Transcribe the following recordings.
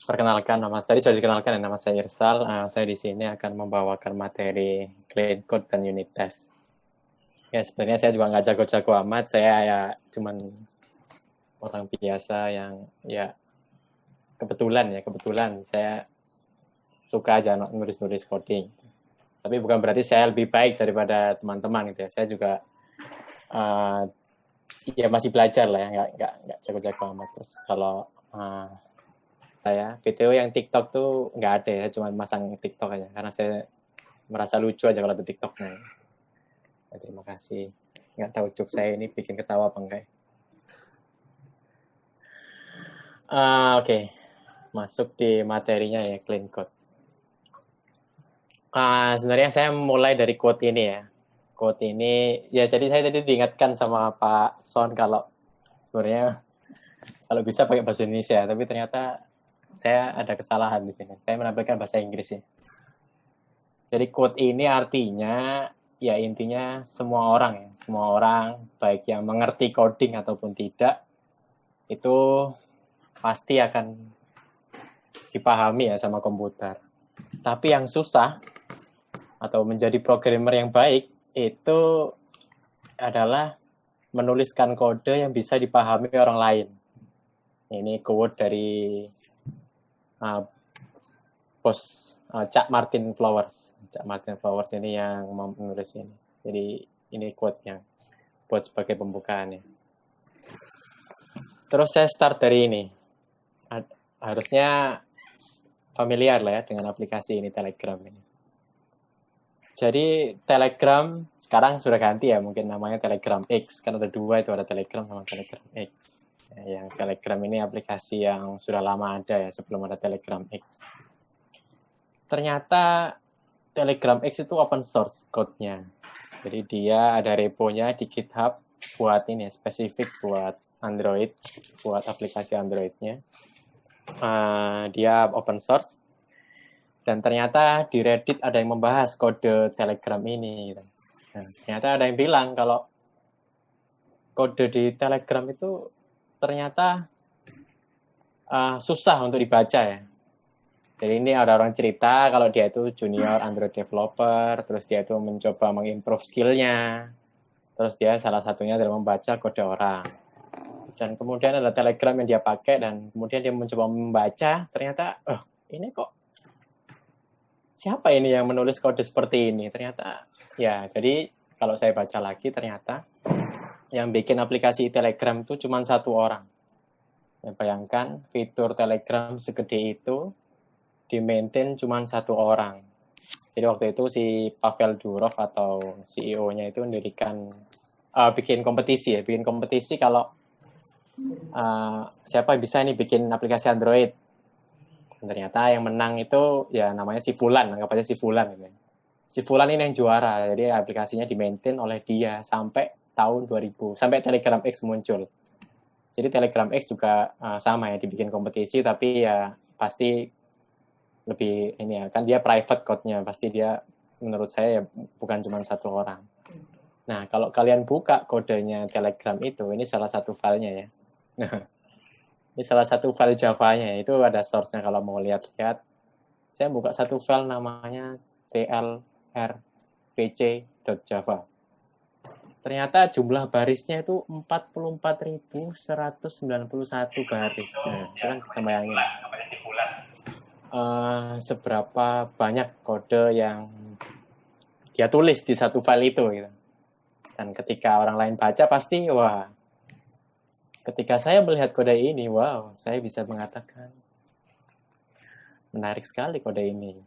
Perkenalkan, tadi sudah dikenalkan ya, nama saya Irsal. Saya di sini akan membawakan materi clean code dan unit test. Ya sebenarnya saya juga nggak jago-jago amat, saya ya cuman orang biasa yang ya kebetulan saya suka aja nulis-nulis coding. Tapi bukan berarti saya lebih baik daripada teman-teman gitu ya. Saya juga ya masih belajar lah ya, nggak jago-jago amat. Terus kalau saya video yang TikTok tuh nggak ada ya, cuma masang TikTok aja karena saya merasa lucu aja kalau ada TikToknya. Ya, terima kasih. Nggak tahu cuk saya ini bikin ketawa apa enggak. Oke. Masuk di materinya ya, clean code. Sebenarnya saya mulai dari quote ini ya. Quote ini, ya jadi saya tadi diingatkan sama Pak Son kalau sebenarnya kalau bisa pakai bahasa Indonesia, tapi ternyata saya ada kesalahan di sini. Saya menampilkan bahasa Inggris ya. Jadi quote ini artinya ya intinya semua orang baik yang mengerti coding ataupun tidak itu pasti akan dipahami ya sama komputer. Tapi yang susah atau menjadi programmer yang baik itu adalah menuliskan kode yang bisa dipahami orang lain. Ini quote dari bos Cak Martin Flowers. Cak Martin Flowers ini yang menulis ini. Jadi ini quote-nya buat sebagai pembukaannya. Terus saya start dari ini. Harusnya familiar lah ya dengan aplikasi ini, Telegram ini. Jadi Telegram sekarang sudah ganti ya, mungkin namanya Telegram X. Kan ada dua itu, ada Telegram sama Telegram X. Ya, yang Telegram ini aplikasi yang sudah lama ada ya, sebelum ada Telegram X. Ternyata Telegram X itu open source code-nya. Jadi dia ada repo-nya di GitHub buat ini spesifik buat Android, buat aplikasi Android-nya. Dia open source. Dan ternyata di Reddit ada yang membahas kode Telegram ini. Nah, ternyata ada yang bilang kalau kode di Telegram itu ternyata susah untuk dibaca ya. Jadi ini ada orang cerita kalau dia itu junior Android developer, terus dia itu mencoba mengimprove skill-nya, terus dia salah satunya adalah membaca kode orang. Dan kemudian ada Telegram yang dia pakai, dan kemudian dia mencoba membaca, ternyata, ini kok siapa ini yang menulis kode seperti ini? Ternyata, ya jadi kalau saya baca lagi, ternyata yang bikin aplikasi Telegram itu cuma satu orang. Ya, bayangkan fitur Telegram segede itu, di-maintain cuma satu orang. Jadi waktu itu si Pavel Durov atau CEO-nya itu mendirikan bikin kompetisi kalau siapa bisa nih bikin aplikasi Android. Dan ternyata yang menang itu ya namanya si Fulan, anggap aja si Fulan gitu. Si Fulan ini yang juara. Jadi aplikasinya di-maintain oleh dia sampai tahun 2000, sampai Telegram X muncul. Jadi Telegram X juga sama ya, dibikin kompetisi, tapi ya pasti lebih ini ya, kan dia private code-nya, pasti dia menurut saya ya bukan cuma satu orang. Nah, kalau kalian buka kodenya Telegram itu, ini salah satu filenya ya. Nah, ini salah satu file Java-nya, itu ada source-nya kalau mau lihat-lihat. Saya buka satu file namanya tlrpc.java. Ternyata jumlah barisnya itu 44.191 baris. Nah, itu kan bisa bayangin. Seberapa banyak kode yang dia tulis di satu file itu gitu. Dan ketika orang lain baca pasti wah, ketika saya melihat kode ini, wow, saya bisa mengatakan menarik sekali kode ini.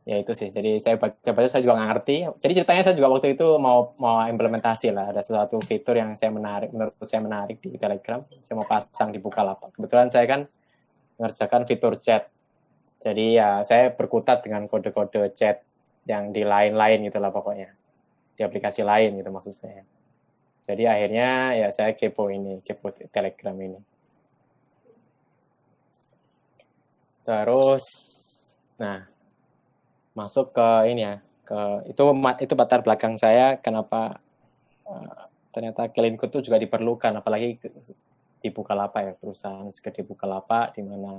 Ya itu sih, jadi saya baca saya juga nggak ngerti. Jadi ceritanya saya juga waktu itu mau implementasi lah, ada sesuatu fitur yang menurut saya menarik di Telegram, saya mau pasang di Bukalapak. Kebetulan saya kan mengerjakan fitur chat. Jadi ya saya berkutat dengan kode-kode chat yang di lain-lain gitu lah pokoknya. Di aplikasi lain gitu maksud saya. Jadi akhirnya ya saya kepo Telegram ini. Terus, nah masuk ke ini ya, itu latar belakang saya kenapa ternyata clean code itu juga diperlukan, apalagi di Bukalapak ya, perusahaan segede Bukalapak di mana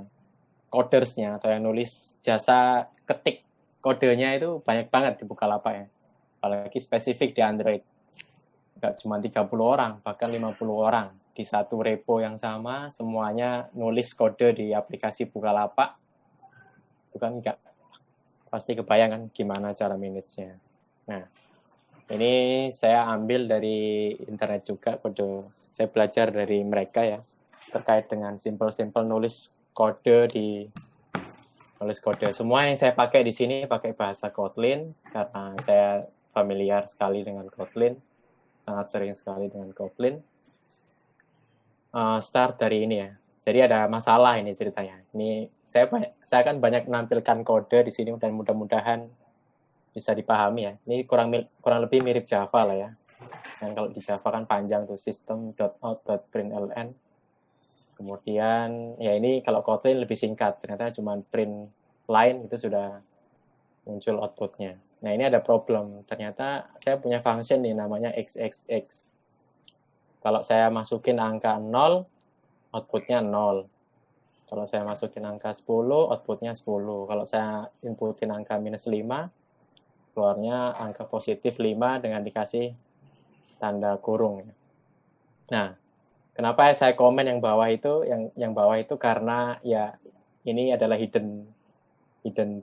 codersnya atau yang nulis jasa ketik kodenya itu banyak banget di Bukalapak ya. Apalagi spesifik di Android. Nggak cuma 30 orang, bahkan 50 orang. Di satu repo yang sama, semuanya nulis kode di aplikasi Bukalapak. Itu kan nggak pasti kebayang kan gimana cara manage-nya. Nah, ini saya ambil dari internet juga kode. Saya belajar dari mereka ya, terkait dengan simple-simple nulis kode Semua yang saya pakai di sini pakai bahasa Kotlin karena saya familiar sekali dengan Kotlin, sangat sering sekali dengan Kotlin. Start dari ini ya. Jadi ada masalah ini ceritanya. Ini saya kan banyak menampilkan kode di sini dan mudah-mudahan bisa dipahami ya. Ini kurang lebih mirip Java lah ya. Dan kalau di Java kan panjang tuh system.out.println. Kemudian ya ini kalau Kotlin lebih singkat. Ternyata cuma print line itu sudah muncul outputnya. Nah ini ada problem. Ternyata saya punya function nih namanya xxx. Kalau saya masukin angka 0, outputnya 0. Kalau saya masukin angka 10, outputnya 10. Kalau saya inputin angka minus 5, keluarnya angka positif 5 dengan dikasih tanda kurung. Nah, kenapa saya komen yang bawah itu? Yang bawah itu karena ya ini adalah hidden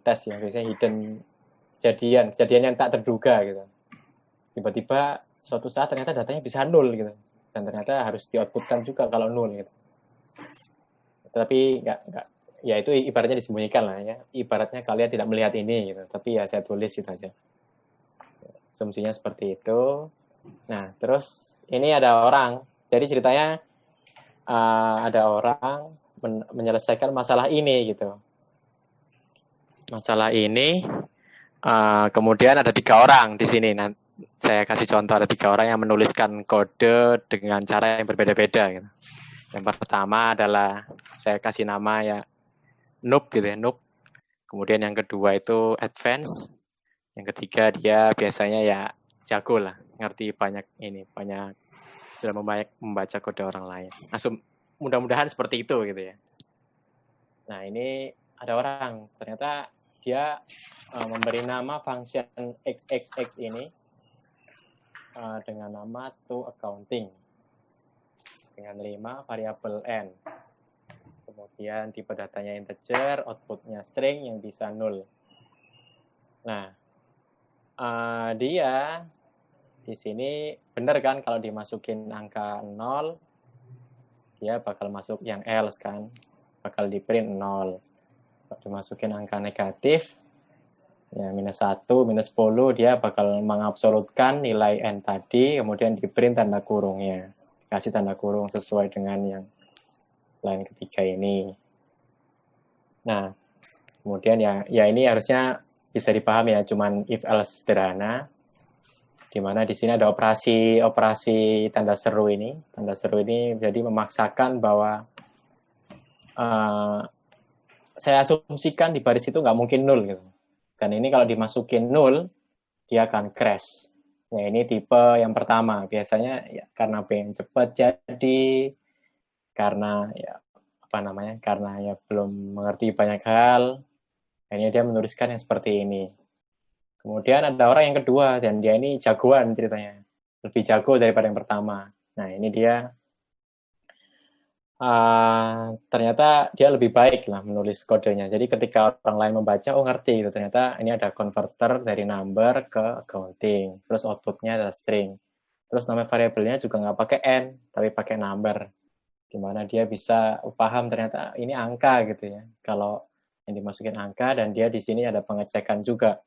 test ya, biasanya hidden kejadian yang tak terduga gitu. Tiba-tiba suatu saat ternyata datanya bisa 0 gitu. Dan ternyata harus di-outputkan juga kalau 0 gitu. Tapi nggak ya itu ibaratnya disembunyikan lah ya. Ibaratnya kalian tidak melihat ini gitu. Tapi ya saya tulis itu aja. Asumsinya seperti itu. Nah, terus ini ada orang. Jadi ceritanya ada orang menyelesaikan masalah ini gitu. Masalah ini kemudian ada 3 orang di sini. Nah, saya kasih contoh ada 3 orang yang menuliskan kode dengan cara yang berbeda-beda gitu. Yang pertama adalah saya kasih nama ya noob gitu ya, noob. Kemudian yang kedua itu advance. Yang ketiga dia biasanya ya jago lah, ngerti banyak dalam membaca kode orang lain. Nah, mudah-mudahan seperti itu gitu ya. Nah, ini ada orang ternyata dia memberi nama function xxx ini dengan nama to accounting dengan 5 variabel n. Kemudian tipe datanya integer, outputnya string yang bisa 0. Nah, dia di sini benar kan kalau dimasukin angka 0, dia bakal masuk yang else kan, bakal di print 0. Kalau dimasukin angka negatif, ya minus 1, minus 10, dia bakal mengabsolutkan nilai n tadi, kemudian di print tanda kurungnya. Kasih tanda kurung sesuai dengan yang line ketiga ini. Nah, kemudian ya ini harusnya bisa dipahami ya, cuman if else sederhana, di mana di sini ada operasi tanda seru ini. Tanda seru ini jadi memaksakan bahwa saya asumsikan di baris itu nggak mungkin 0 gitu. Dan ini kalau dimasukin 0, dia akan crash. Nah, ini tipe yang pertama. Biasanya ya karena pengen cepat jadi, karena ya karena ya belum mengerti banyak hal. Akhirnya dia menuliskan yang seperti ini. Kemudian ada orang yang kedua, dan dia ini jagoan ceritanya. Lebih jago daripada yang pertama. Nah, ini dia ternyata dia lebih baik lah menulis kodenya. Jadi ketika orang lain membaca, ngerti gitu. Ternyata ini ada converter dari number ke accounting. Terus outputnya adalah string. Terus nama variabelnya juga nggak pakai n, tapi pakai number. Dimana dia bisa paham ternyata ini angka gitu ya. Kalau yang dimasukin angka, dan dia di sini ada pengecekan juga.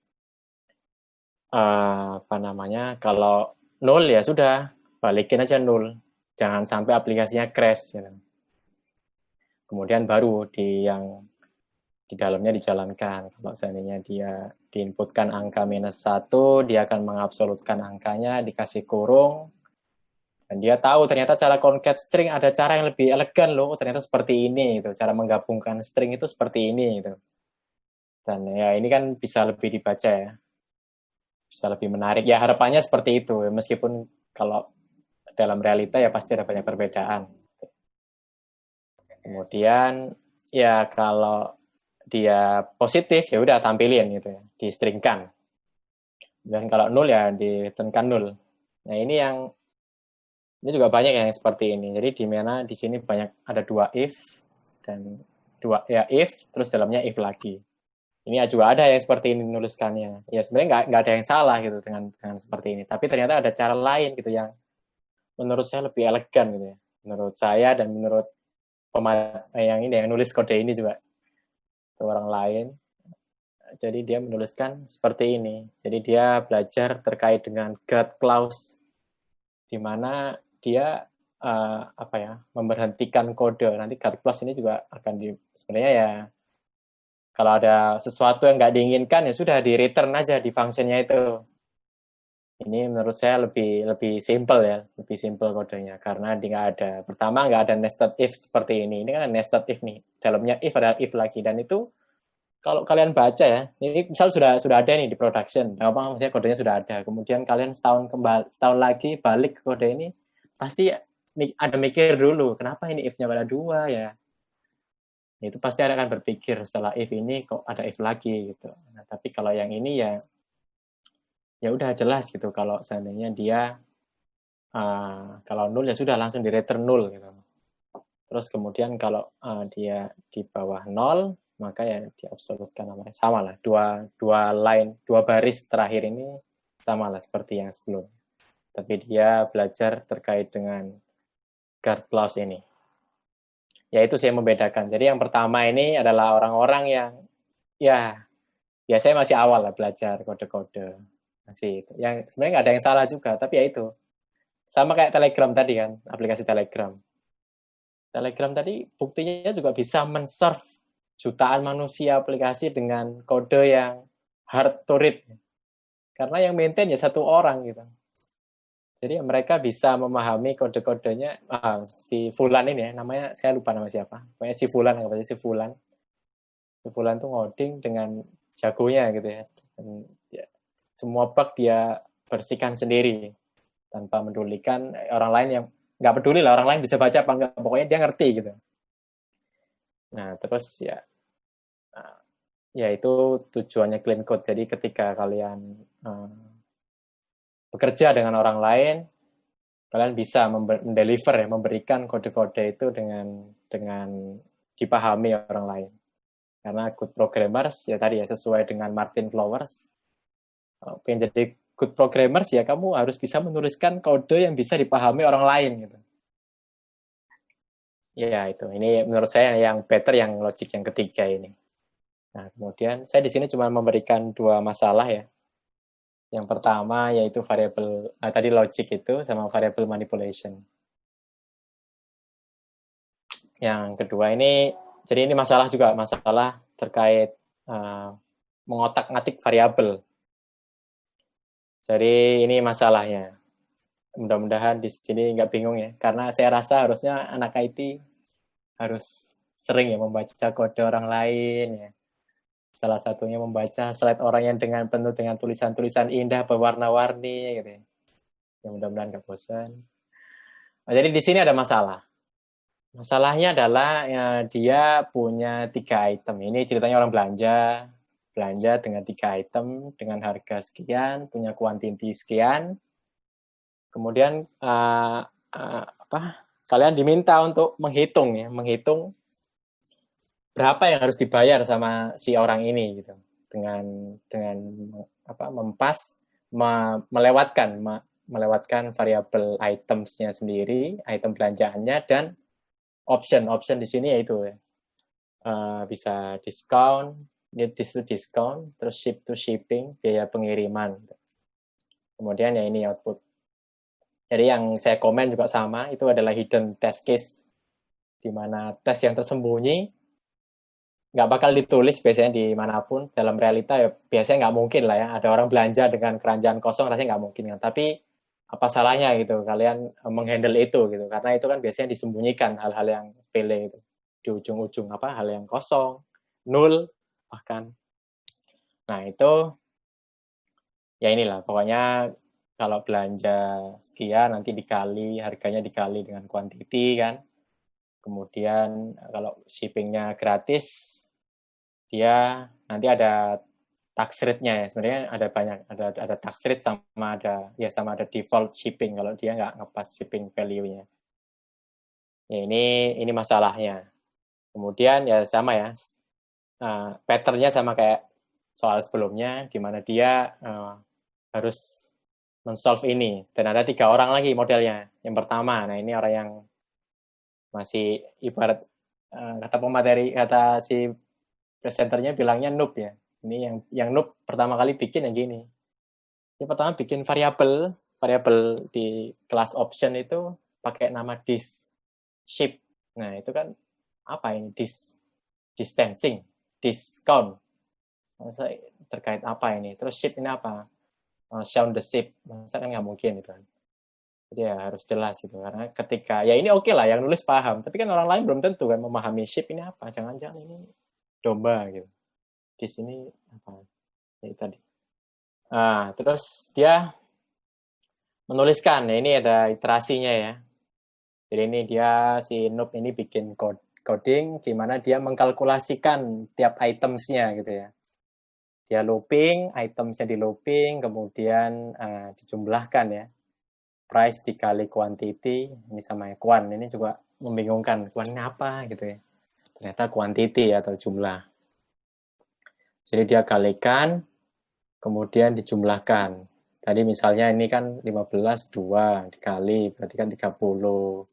Kalau 0 ya sudah, balikin aja 0. Jangan sampai aplikasinya crash gitu. Kemudian baru di dalamnya dijalankan. Kalau seandainya dia diinputkan angka minus 1, dia akan mengabsolutkan angkanya, dikasih kurung, dan dia tahu ternyata cara concat string ada cara yang lebih elegan loh, ternyata seperti ini gitu. Cara menggabungkan string itu seperti ini gitu. Dan ya ini kan bisa lebih dibaca ya. Bisa lebih menarik. Ya harapannya seperti itu, meskipun kalau dalam realita ya pasti ada banyak perbedaan. Kemudian ya kalau dia positif ya udah tampilin gitu ya, di stringkan. Dan kalau nol ya ditenkan nol. Nah ini juga banyak yang seperti ini. Jadi di mana di sini banyak ada dua if dan dua ya if terus dalamnya if lagi. Ini juga ada yang seperti ini menuliskannya. Ya sebenarnya nggak ada yang salah gitu dengan seperti ini. Tapi ternyata ada cara lain gitu yang menurut saya lebih elegan gitu ya. Menurut saya dan menurut yang ini yang nulis kode ini juga orang lain. Jadi dia menuliskan seperti ini. Jadi dia belajar terkait dengan guard clause, di mana dia memberhentikan kode. Nanti guard clause ini juga akan sebenarnya ya kalau ada sesuatu yang nggak diinginkan ya sudah di return aja di functionnya itu. Ini menurut saya lebih simple ya, lebih simple kodenya karena pertama nggak ada nested if seperti ini. Ini kan nested if nih, dalamnya if ada if lagi dan itu kalau kalian baca ya, ini misal sudah ada nih di production, maksudnya kodenya sudah ada. Kemudian kalian setahun lagi balik ke kode ini, pasti ada mikir dulu, kenapa ini if-nya pada 2 ya? Itu pasti akan berpikir setelah if ini kok ada if lagi gitu. Nah, tapi kalau yang ini ya udah jelas gitu kalau seandainya dia kalau nol ya sudah langsung di return nol gitu. Terus kemudian kalau dia di bawah 0, maka ya diabsolutkan namanya. Sama lah, dua baris terakhir ini sama lah seperti yang sebelumnya. Tapi dia belajar terkait dengan guard clause ini. Ya itu sih yang membedakan. Jadi yang pertama ini adalah orang-orang yang ya saya masih awal lah belajar kode-kode. Masih itu. Yang sebenarnya nggak ada yang salah juga, tapi ya itu. Sama kayak Telegram tadi kan, aplikasi Telegram. Telegram tadi buktinya juga bisa men-serve jutaan manusia aplikasi dengan kode yang hard to read. Karena yang maintain ya satu orang gitu. Jadi mereka bisa memahami kode-kodenya si Fulan ini ya, namanya saya lupa nama siapa. Pokoknya si Fulan si Fulan. Si Fulan tuh ngoding dengan jagonya gitu ya. Dan ya semua bug dia bersihkan sendiri tanpa mendulikan orang lain yang nggak peduli lah orang lain bisa baca apa enggak, pokoknya dia ngerti gitu. Nah terus ya itu tujuannya clean code. Jadi ketika kalian bekerja dengan orang lain, kalian bisa mendeliver ya, memberikan kode-kode itu dengan dipahami orang lain. Karena good programmers ya tadi ya sesuai dengan Martin Flowers, pengen jadi good programmers ya kamu harus bisa menuliskan kode yang bisa dipahami orang lain gitu. Ya itu, ini menurut saya yang better yang logic yang ketiga ini. Nah kemudian saya di sini cuma memberikan 2 masalah ya. Yang pertama yaitu variable tadi logic itu sama variable manipulation. Yang kedua ini jadi ini masalah terkait mengotak-ngatik variabel. Jadi ini masalahnya. Mudah-mudahan di sini nggak bingung ya, karena saya rasa harusnya anak IT harus sering ya membaca kode orang lain ya. Salah satunya membaca slide orang yang penuh dengan tulisan-tulisan indah berwarna-warni gitu ya. Ya mudah-mudahan nggak bosan. Nah, jadi di sini ada masalah. Masalahnya adalah ya, dia punya 3 item. Ini ceritanya orang belanja dengan 3 item dengan harga sekian, punya kuantiti sekian. Kemudian kalian diminta untuk menghitung berapa yang harus dibayar sama si orang ini gitu. Dengan melewatkan variabel itemsnya sendiri, item belanjaannya dan option di sini yaitu bisa diskon, terus ship to shipping, biaya pengiriman. Kemudian ya ini output. Jadi yang saya komen juga sama, itu adalah hidden test case, di mana tes yang tersembunyi nggak bakal ditulis biasanya dimanapun. Dalam realita ya biasanya nggak mungkin lah ya, ada orang belanja dengan keranjang kosong, rasanya nggak mungkin kan. Tapi apa salahnya gitu kalian menghandle itu gitu, karena itu kan biasanya disembunyikan hal-hal yang sepele itu di ujung-ujung hal yang kosong, nol bahkan. Nah itu ya inilah pokoknya kalau belanja sekian nanti harganya dikali dengan kuantiti kan. Kemudian kalau shippingnya gratis dia nanti ada tax rate-nya ya. Sebenarnya ada banyak, ada tax rate sama ada default shipping kalau dia nggak ngepas shipping value-nya. Ya ini masalahnya. Kemudian ya sama ya, pattern-nya sama kayak soal sebelumnya, di mana dia harus men-solve ini. Dan ada 3 orang lagi modelnya. Yang pertama, nah ini orang yang masih ibarat kata si presenternya bilangnya noob ya. Ini yang noob pertama kali bikin yang gini. Yang pertama bikin variabel di kelas option itu pakai nama ship. Nah, itu kan apa ini distancing, discount. Masa terkait apa ini? Terus ship ini apa? Shown the ship. Masa kan nggak mungkin itu kan. Jadi ya harus jelas gitu. Karena ketika, ya ini oke lah yang nulis paham. Tapi kan orang lain belum tentu kan memahami ship ini apa. Jangan-jangan ini domba gitu. Di sini apa? Ya tadi. Nah, terus dia menuliskan. Ya, ini ada iterasinya ya. Jadi ini dia si noob ini bikin coding di mana dia mengkalkulasikan tiap itemsnya gitu ya. Dia looping, itemsnya di looping, kemudian dijumlahkan ya. Price dikali quantity, ini sama ya, quan, ini juga membingungkan. Quan ini apa gitu ya. Ternyata quantity atau jumlah. Jadi dia kalikan, kemudian dijumlahkan. Tadi misalnya ini kan 15, 2 dikali, berarti kan 30.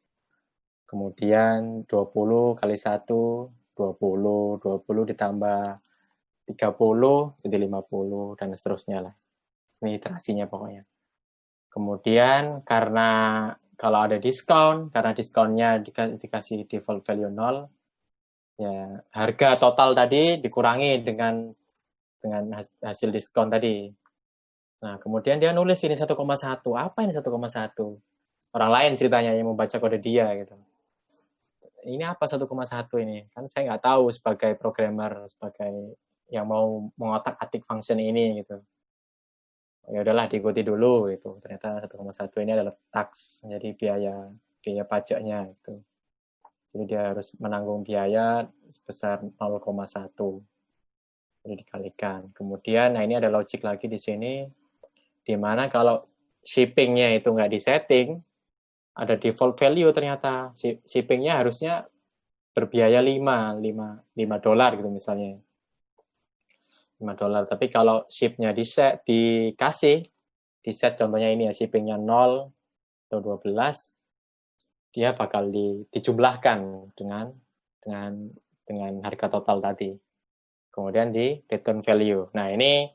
Kemudian 20 kali 1, 20. 20 ditambah 30 jadi 50 dan seterusnya lah. Ini iterasinya pokoknya. Kemudian karena kalau ada diskon, karena diskonnya dikasih default value 0, ya harga total tadi dikurangi dengan hasil diskon tadi. Nah, kemudian dia nulis ini 1,1. Apa ini 1,1? Orang lain ceritanya yang membaca kode dia gitu. Ini apa 1,1 ini? Kan saya nggak tahu sebagai programmer, sebagai yang mau mengotak-atik function ini gitu. Ya udahlah diikuti dulu gitu. Ternyata 1,1 ini adalah tax, jadi biaya pajaknya itu. Jadi dia harus menanggung biaya sebesar 0,1. Jadi dikalikan. Kemudian, nah ini ada logic lagi di sini, di mana kalau shippingnya itu nggak disetting, ada default value ternyata. Shippingnya harusnya berbiaya $5 gitu misalnya. $5. Tapi kalau shipnya dikasih, di set contohnya ini ya, shippingnya 0 atau 12, dia bakal dijumlahkan dengan harga total tadi. Kemudian di return value. Nah, ini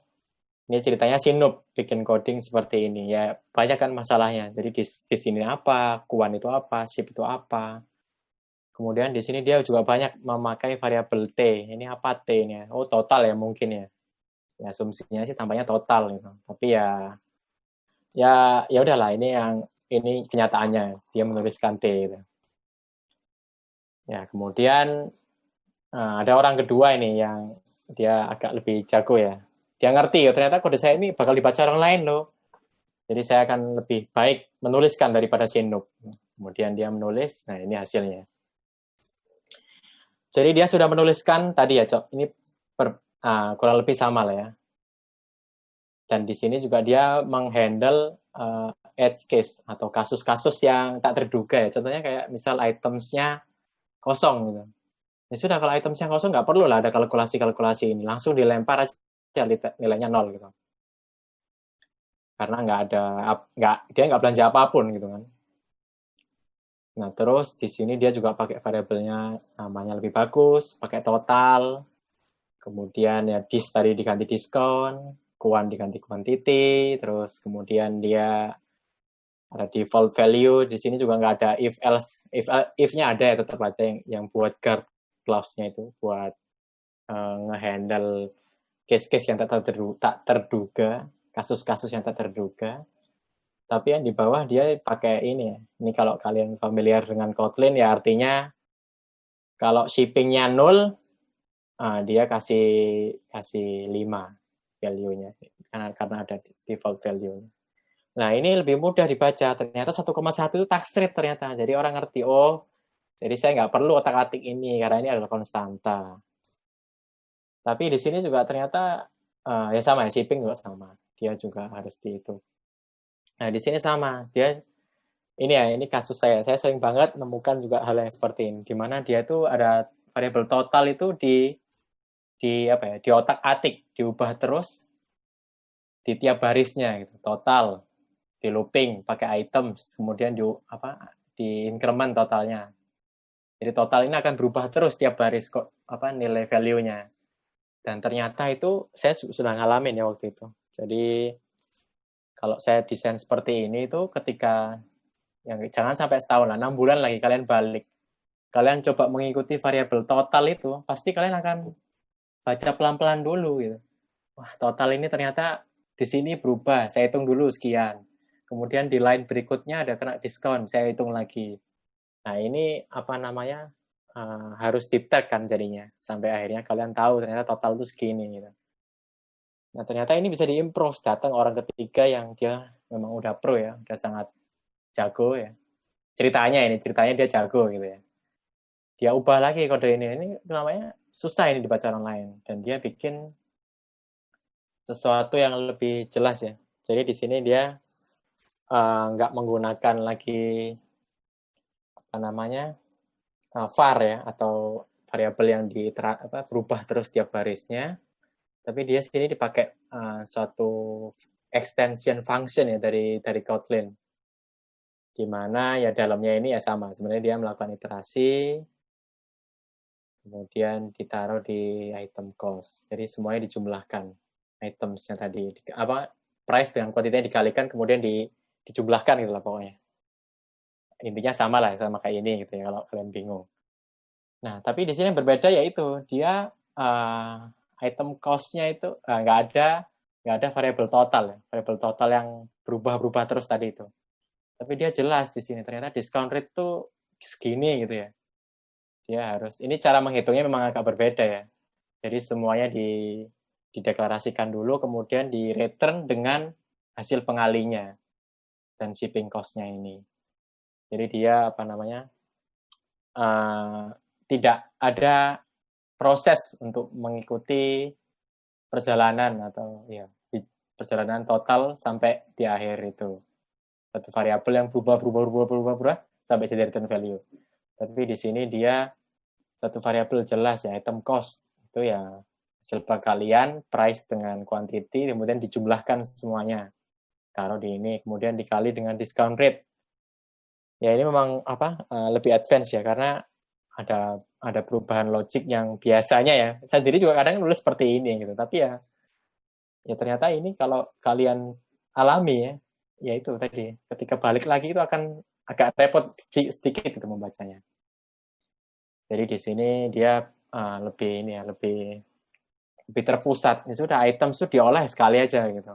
ceritanya si noob bikin coding seperti ini. Ya, banyak kan masalahnya. Jadi di sini apa, kuan itu apa, ship itu apa. Kemudian di sini dia juga banyak memakai variabel T. Ini apa T-nya? Oh, total ya mungkin ya. Ya, asumsinya sih tampaknya total gitu. Tapi ya udahlah, ini kenyataannya. Dia menuliskan T gitu. Ya, kemudian ada orang kedua ini yang dia agak lebih jago ya. Dia ngerti ya, ternyata kode saya ini bakal dibaca orang lain loh. Jadi saya akan lebih baik menuliskan daripada si noob. Kemudian dia menulis, nah ini hasilnya. Jadi dia sudah menuliskan tadi ya, Cok. Ini kurang lebih sama lah ya. Dan di sini juga dia menghandle edge case atau kasus-kasus yang tak terduga ya. Contohnya kayak misal itemsnya kosong gitu. Ya sudah, kalau itemsnya kosong nggak perlu lah ada kalkulasi ini. Langsung dilempar aja nilainya 0 gitu. Karena dia nggak belanja apapun gitu kan. Nah, terus di sini dia juga pakai variabelnya namanya lebih bagus, pakai total. Kemudian ya tadi diganti diskon, kuan diganti quantity, terus kemudian dia ada default value. Di sini juga nggak ada if else, if-nya ada ya tetap aja yang buat guard clause-nya itu buat ngehandle case-case yang tak terduga, kasus-kasus yang tak terduga. Tapi yang di bawah dia pakai ini ya. Ini kalau kalian familiar dengan Kotlin ya artinya kalau shippingnya 0, dia kasih 5 value-nya karena ada default value. Nah, ini lebih mudah dibaca. Ternyata 1,1 itu tax rate ternyata. Jadi orang ngerti, oh, jadi saya nggak perlu otak-atik ini karena ini adalah konstanta. Tapi di sini juga ternyata ya sama ya, shipping juga sama. Dia juga harus dihitung. Nah, di sini sama. Ini kasus saya. Saya sering banget menemukan juga hal yang seperti ini, di mana dia tuh ada variabel total itu di otak-atik, diubah terus di tiap barisnya gitu. Total di looping pakai items, kemudian di increment totalnya. Jadi total ini akan berubah terus tiap baris kok nilai value-nya. Dan ternyata itu saya sudah ngalamin ya waktu itu. Jadi kalau saya desain seperti ini itu ketika jangan sampai setahun lah, 6 bulan lagi kalian balik. Kalian coba mengikuti variabel total itu, pasti kalian akan baca pelan-pelan dulu gitu. Wah, total ini ternyata di sini berubah, saya hitung dulu sekian. Kemudian di line berikutnya ada kena diskon, saya hitung lagi. Nah, ini harus deep tag kan jadinya. Sampai akhirnya kalian tahu ternyata total itu segini gitu. Nah, ternyata ini bisa diimprove. Datang orang ketiga yang dia memang udah pro ya, udah sangat jago ya. Ceritanya dia jago gitu ya. Dia ubah lagi kode ini namanya susah ini dibaca orang lain. Dan dia bikin sesuatu yang lebih jelas ya. Jadi di sini dia nggak menggunakan lagi var ya, atau variabel yang berubah terus tiap barisnya, tapi dia sini dipakai suatu extension function ya dari Kotlin, di mana ya dalamnya ini ya sama, sebenarnya dia melakukan iterasi, kemudian ditaruh di item cost, jadi semuanya dijumlahkan itemsnya tadi, price dengan quantity dikalikan kemudian dijumlahkan gitu lah pokoknya. Intinya sama lah, sama kayak ini gitu ya kalau kalian bingung. Nah, tapi di sini yang berbeda yaitu dia item cost-nya itu nggak ada variabel total ya, variabel total yang berubah-berubah terus tadi itu. Tapi dia jelas di sini ternyata discount rate tuh segini gitu ya. Dia harus, ini cara menghitungnya memang agak berbeda ya. Jadi semuanya dideklarasikan dulu, kemudian di return dengan hasil pengalinya dan shipping cost-nya ini. Jadi dia tidak ada proses untuk mengikuti perjalanan atau ya perjalanan total sampai di akhir itu. Satu variabel yang berubah sampai jadi return value. Tapi di sini dia satu variabel jelas ya, item cost itu ya hasil perkalian price dengan quantity, kemudian dijumlahkan semuanya. Taruh di ini, kemudian dikali dengan discount rate. Ya ini memang lebih advance ya, karena ada perubahan logik yang biasanya ya. Saya sendiri juga kadang nulis seperti ini gitu, tapi ya ternyata ini kalau kalian alami ya itu tadi ketika balik lagi itu akan agak repot sedikit gitu membacanya. Jadi di sini dia lebih terpusat. Ini sudah item sudah diolah sekali aja gitu.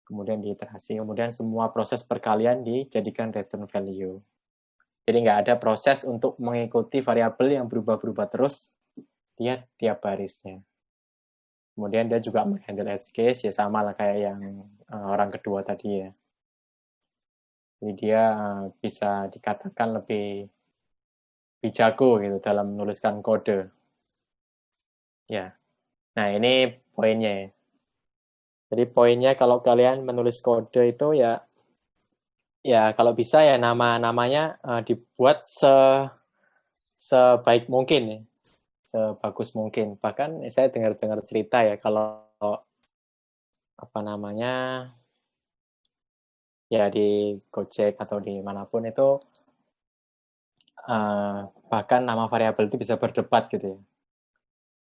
Kemudian diiterasi, kemudian semua proses perkalian dijadikan return value. Jadi nggak ada proses untuk mengikuti variabel yang berubah-berubah terus tiap barisnya. Kemudian dia juga menghandle edge case ya sama lah kayak yang orang kedua tadi ya. Jadi dia bisa dikatakan lebih jago gitu dalam menuliskan kode. Ya. Nah, ini poinnya ya. Jadi poinnya kalau kalian menulis kode itu ya kalau bisa ya namanya dibuat sebaik mungkin ya. Sebagus mungkin. Bahkan saya dengar cerita ya kalau ya di Gojek atau di manapun itu bahkan nama variabel itu bisa berdebat gitu ya.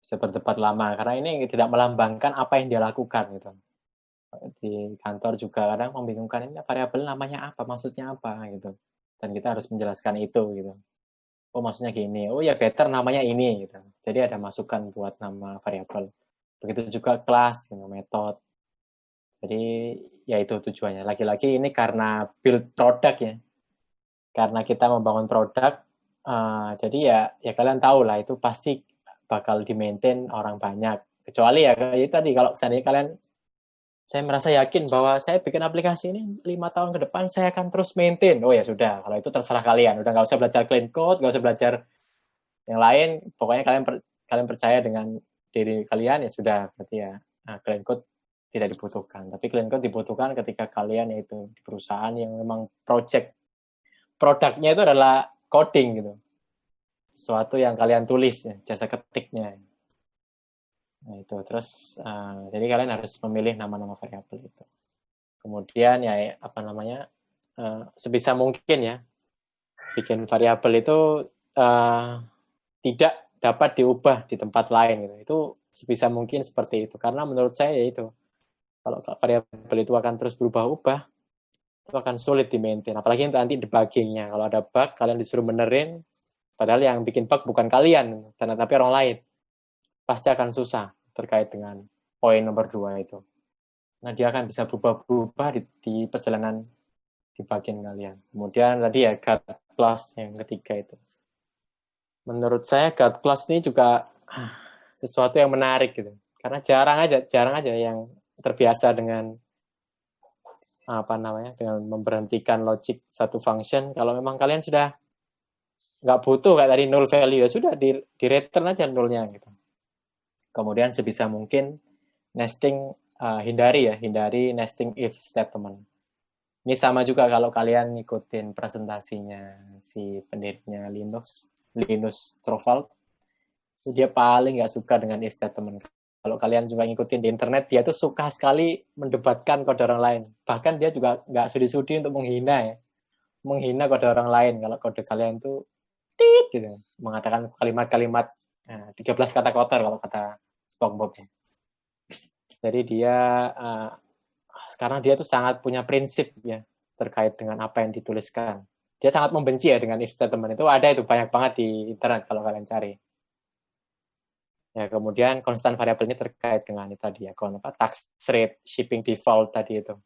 Bisa berdebat lama karena ini tidak melambangkan apa yang dia lakukan gitu. Di kantor juga kadang membingungkan, ini variabel namanya apa, maksudnya apa gitu. Dan kita harus menjelaskan itu gitu. Oh maksudnya gini, oh ya better namanya ini gitu. Jadi ada masukan buat nama variabel. Begitu juga kelas, gitu, metode. Jadi ya itu tujuannya. Lagi-lagi ini karena build produk ya. Karena kita membangun produk, jadi ya kalian tahu lah itu pasti bakal di-maintain orang banyak. Kecuali ya itu tadi kalau seandainya kalian, saya merasa yakin bahwa saya bikin aplikasi ini 5 tahun ke depan saya akan terus maintain. Oh ya sudah, kalau itu terserah kalian. Udah nggak usah belajar clean code, nggak usah belajar yang lain. Pokoknya kalian percaya dengan diri kalian ya sudah, berarti ya clean code tidak dibutuhkan. Tapi clean code dibutuhkan ketika kalian yaitu di perusahaan yang memang produknya itu adalah coding gitu. Sesuatu yang kalian tulis ya, jasa ketiknya. Nah itu terus jadi kalian harus memilih nama-nama variabel itu. Kemudian ya apa namanya sebisa mungkin ya bikin variabel itu tidak dapat diubah di tempat lain gitu. Itu sebisa mungkin seperti itu karena menurut saya ya itu kalau variabel itu akan terus berubah-ubah itu akan sulit di maintain. Apalagi nanti debuggingnya kalau ada bug kalian disuruh benerin padahal yang bikin bug bukan kalian tapi orang lain pasti akan susah terkait dengan poin nomor 2 itu. Nah dia akan bisa berubah-ubah di perjalanan debugging kalian. Kemudian tadi ya guard clause yang ketiga itu. Menurut saya guard clause ini juga sesuatu yang menarik gitu. Karena jarang aja yang terbiasa dengan apa namanya dengan memberhentikan logic satu function. Kalau memang kalian sudah nggak butuh kayak tadi null value ya sudah di return aja nullnya gitu. Kemudian sebisa mungkin nesting hindari nesting if statement. Ini sama juga kalau kalian ngikutin presentasinya si pendirinya Linus Torvalds, dia paling nggak suka dengan if statement. Kalau kalian juga ngikutin di internet, dia tuh suka sekali mendebatkan kode orang lain. Bahkan dia juga nggak sudi-sudi untuk menghina kode orang lain. Kalau kode kalian tuh gitu, mengatakan kalimat-kalimat 13 kata kotor kalau kata SpongeBob. Jadi dia karena dia tuh sangat punya prinsip ya terkait dengan apa yang dituliskan. Dia sangat membenci ya dengan if statement itu itu banyak banget di internet kalau kalian cari. Ya kemudian constant variable ini terkait dengan itu tadi ya, tax rate, shipping default tadi itu.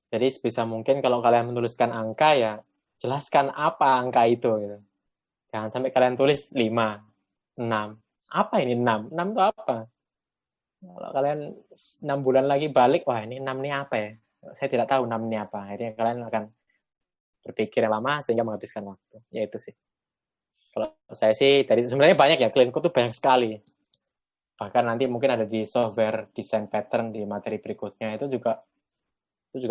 Jadi sebisa mungkin kalau kalian menuliskan angka ya jelaskan apa angka itu gitu. Jangan sampai kalian tulis 5, 6. Apa ini 6? 6 itu apa? Kalau kalian 6 bulan lagi balik, wah ini 6 ini apa ya? Saya tidak tahu 6 ini apa. Akhirnya kalian akan berpikir yang lama sehingga menghabiskan waktu. Ya itu sih. Kalau saya sih, tadi sebenarnya banyak ya, clean code itu banyak sekali. Bahkan nanti mungkin ada di software design pattern di materi berikutnya, itu juga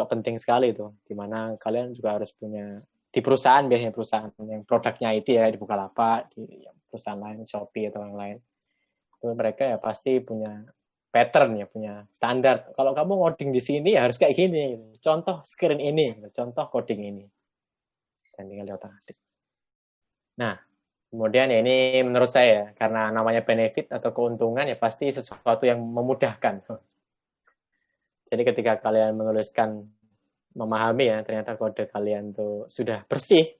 penting sekali itu. Dimana kalian juga harus punya, di perusahaan biasanya perusahaan yang produknya IT ya, di Bukalapak, di perusahaan lain, Shopee atau yang lain. Itu mereka ya pasti punya pattern ya, punya standar. Kalau kamu ngoding di sini ya harus kayak gini. Contoh screen ini, contoh coding ini. Dan tinggal diotak-atik. Nah, kemudian ya ini menurut saya karena namanya benefit atau keuntungan ya pasti sesuatu yang memudahkan. Jadi ketika kalian menuliskan memahami ya ternyata kode kalian tuh sudah bersih,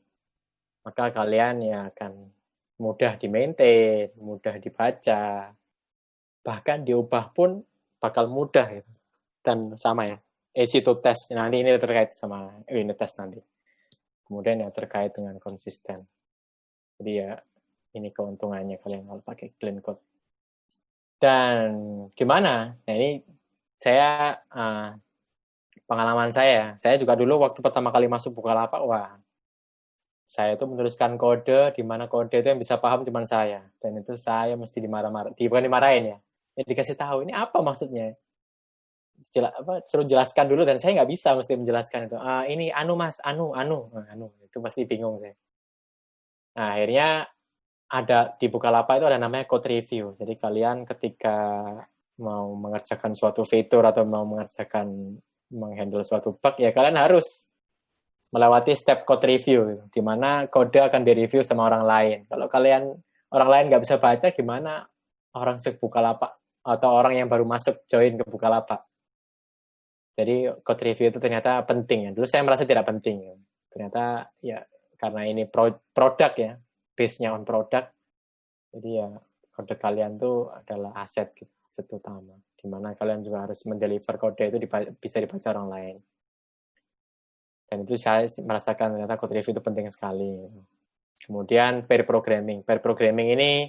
maka kalian ya akan mudah di-maintain, mudah dibaca, bahkan diubah pun bakal mudah gitu. Dan sama ya, easy to test. Nah, ini terkait sama unit test nanti. Kemudian ya terkait dengan konsisten. Jadi ya ini keuntungannya kalian kalau pakai clean code. Dan gimana? Nah ini saya pengalaman saya juga dulu waktu pertama kali masuk Bukalapak, wah saya itu menuliskan kode di mana kode itu yang bisa paham cuma saya. Dan itu saya mesti bukan dimarahin ya. Ya dikasih tahu ini apa maksudnya. Suruh jelaskan dulu dan saya nggak bisa mesti menjelaskan itu. Ini mas, itu pasti bingung saya. Nah akhirnya ada di Bukalapak itu ada namanya code review. Jadi kalian ketika mau mengerjakan suatu fitur atau mau menghandle suatu bug ya kalian harus melewati step code review di mana kode akan direview sama orang lain. Kalau orang lain nggak bisa baca gimana orang Bukalapak atau orang yang baru masuk join ke Bukalapak. Jadi code review itu ternyata penting ya. Dulu saya merasa tidak penting ya. Ternyata ya karena ini produk ya, base-nya on produk. Jadi ya kode kalian tuh adalah aset gitu, aset utama. Di mana kalian juga harus mendeliver kode itu bisa dibaca orang lain. Dan itu saya merasakan ternyata code review itu penting sekali. Kemudian pair programming. Pair programming ini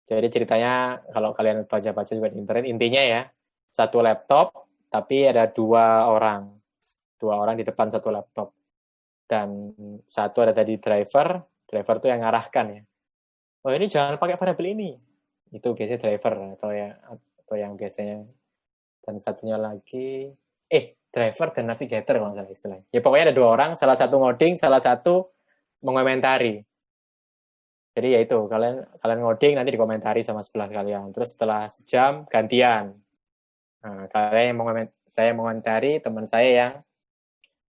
jadi ceritanya kalau kalian baca-baca juga di internet, intinya ya satu laptop tapi ada dua orang di depan satu laptop. Dan satu ada tadi driver itu yang ngarahkan ya. Oh ini jangan pakai variabel ini. Itu biasanya driver atau yang biasanya. Dan satunya lagi driver dan navigator kalau nggak salah istilahnya. Ya pokoknya ada 2 orang, salah satu ngoding, salah satu mengomentari. Jadi ya itu, kalian ngoding nanti dikomentari sama sebelah kalian. Terus setelah sejam gantian. Nah, saya mengomentari, teman saya yang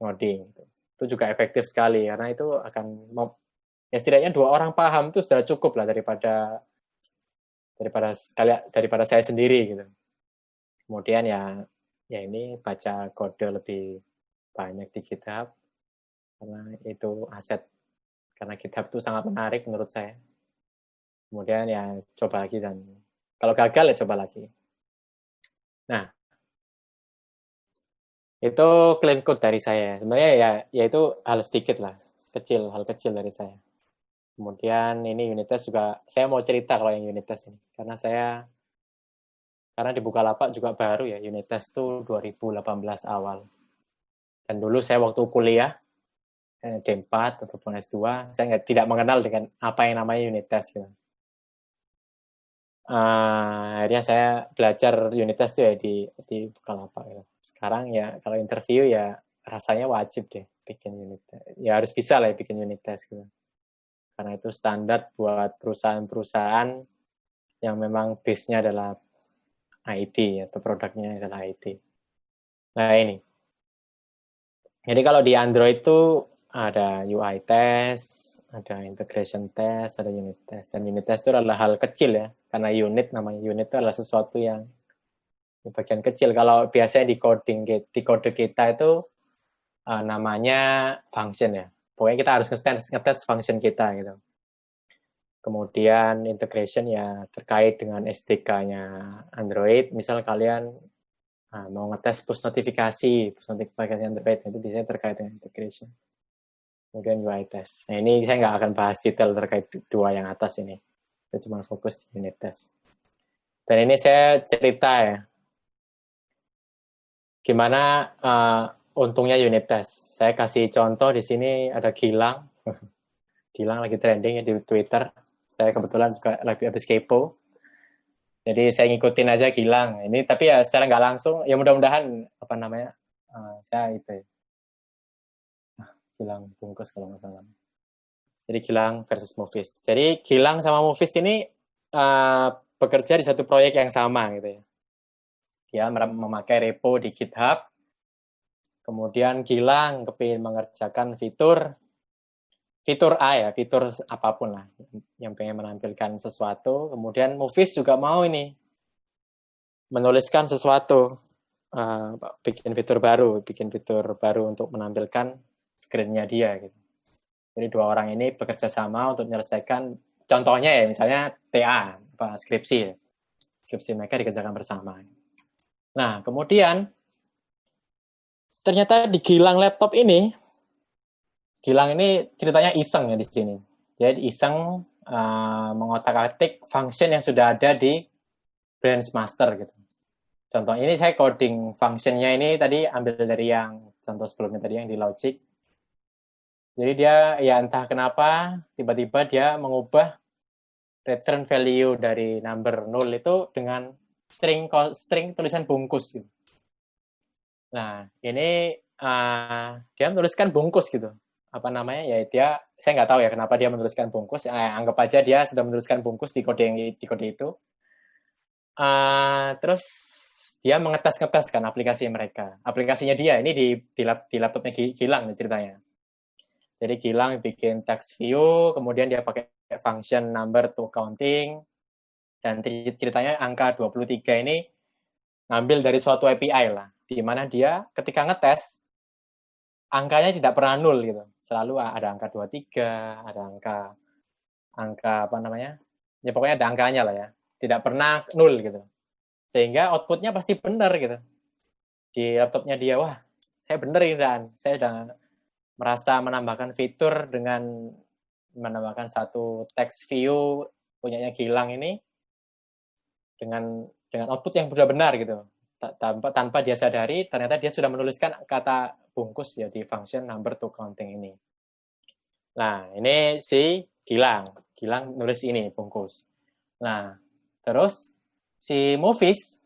ngoding. Itu juga efektif sekali karena itu akan ya setidaknya 2 orang paham itu sudah cukup lah daripada saya sendiri gitu. Kemudian ya ini baca kode lebih banyak di GitHub karena itu aset, karena GitHub itu sangat menarik menurut saya. Kemudian ya coba lagi, dan kalau gagal ya coba lagi. Nah, itu clean code dari saya. Sebenarnya ya itu hal sedikit lah, hal kecil dari saya. Kemudian ini unit test juga, saya mau cerita kalau yang unit test ini. Karena di Bukalapak juga baru ya, unit test itu 2018 awal. Dan dulu saya waktu kuliah, D4 ataupun S2, saya tidak mengenal dengan apa yang namanya unit test. Gitu. Akhirnya saya belajar unit test itu ya di Bukalapak. Gitu. Sekarang ya kalau interview ya rasanya wajib deh bikin unit test. Ya harus bisa lah ya bikin unit test. Gitu. Karena itu standar buat perusahaan-perusahaan yang memang base-nya adalah IT atau produknya adalah IT. Nah ini. Jadi kalau di Android itu ada UI test, ada integration test, ada unit test. Dan unit test itu adalah hal kecil ya. Karena namanya unit itu adalah sesuatu yang di bagian kecil. Kalau biasanya di kode kita itu namanya function ya. Pokoknya kita harus ngetes function kita gitu. Kemudian integration ya terkait dengan SDK-nya Android. Misal kalian mau ngetes push notifikasi Android, itu biasanya terkait dengan integration. Kemudian UI test. Nah ini saya nggak akan bahas detail terkait 2 yang atas ini. Saya cuma fokus di unit test. Dan ini saya cerita ya. Gimana untungnya unit test. Saya kasih contoh di sini ada Gilang. Gilang lagi trending ya di Twitter. Saya kebetulan juga lagi habis kepo. Jadi saya ngikutin aja Gilang. Ini tapi ya secara nggak langsung, ya mudah-mudahan saya itu ya. Gilang bungkus kalau nggak salah. Jadi Gilang versus Movies. Jadi Gilang sama Movies ini bekerja di satu proyek yang sama gitu ya. Dia memakai repo di GitHub. Kemudian Gilang kepingin mengerjakan fitur A ya, fitur apapun lah yang pengen menampilkan sesuatu. Kemudian Movies juga mau ini menuliskan sesuatu, bikin fitur baru untuk menampilkan screen-nya dia gitu. Jadi 2 orang ini bekerja sama untuk menyelesaikan, contohnya ya misalnya TA, skripsi ya. Skripsi mereka dikerjakan bersama. Nah, kemudian ternyata di Gilang laptop ini, Gilang ini ceritanya iseng ya di sini. Dia iseng mengotak-atik function yang sudah ada di Branch Master gitu. Contoh ini saya coding functionnya ini tadi ambil dari yang contoh sebelumnya tadi yang di Logic. Jadi dia ya entah kenapa tiba-tiba dia mengubah return value dari number 0 itu dengan string tulisan bungkus gitu. Nah, ini dia menuliskan bungkus gitu. Apa namanya? Ya saya nggak tahu ya kenapa dia menuliskan bungkus. Anggap aja dia sudah menuliskan bungkus di kode itu. Terus dia mengetes kan aplikasi mereka. Aplikasinya dia ini di laptopnya Gilang ceritanya. Jadi Gilang bikin text view, kemudian dia pakai function number to counting, dan ceritanya angka 23 ini ngambil dari suatu API lah, di mana dia ketika ngetes, angkanya tidak pernah nol gitu. Selalu ada angka 23, ada angka apa namanya? Ya pokoknya ada angkanya lah ya. Tidak pernah nol gitu. Sehingga outputnya pasti benar gitu. Di laptopnya dia, wah, saya bener ini dan saya udah merasa menambahkan fitur dengan menambahkan satu text view punyanya Gilang ini dengan output yang sudah benar gitu. Tanpa dia sadari, ternyata dia sudah menuliskan kata bungkus ya di function number to counting ini. Nah, ini si Gilang nulis ini bungkus. Nah, Terus si Movies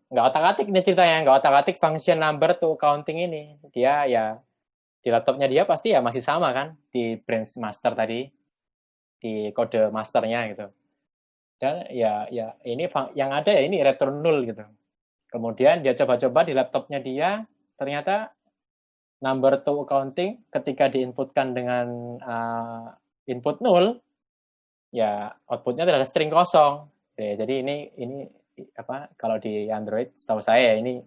nggak otak-atik nih ceritanya, nggak otak-atik function number to counting ini. Dia ya di laptopnya dia pasti ya masih sama kan di branch master tadi, di kode masternya gitu. Dan ya ini yang ada ya ini return null gitu. Kemudian dia coba-coba di laptopnya dia, ternyata number to counting ketika diinputkan dengan input null, ya outputnya adalah string kosong. Jadi ini apa, kalau di Android setahu saya ini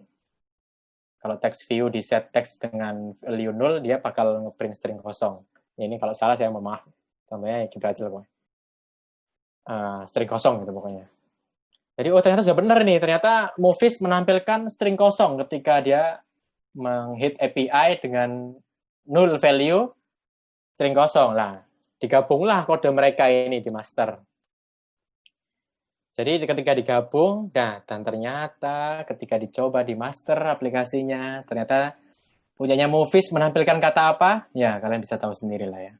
kalau text view di set text dengan value null, dia bakal ngeprint string kosong. Ini kalau salah saya mohon maaf. Contohnya gitu aja lah. String kosong gitu pokoknya. Jadi ternyata sudah benar nih. Ternyata Movies menampilkan string kosong ketika dia menghit API dengan null value string kosong. Lah, digabunglah kode mereka ini di master. Jadi ketika digabung, dan ternyata ketika dicoba di master aplikasinya, ternyata punyanya Movies menampilkan kata apa? Ya, kalian bisa tahu sendiri lah ya.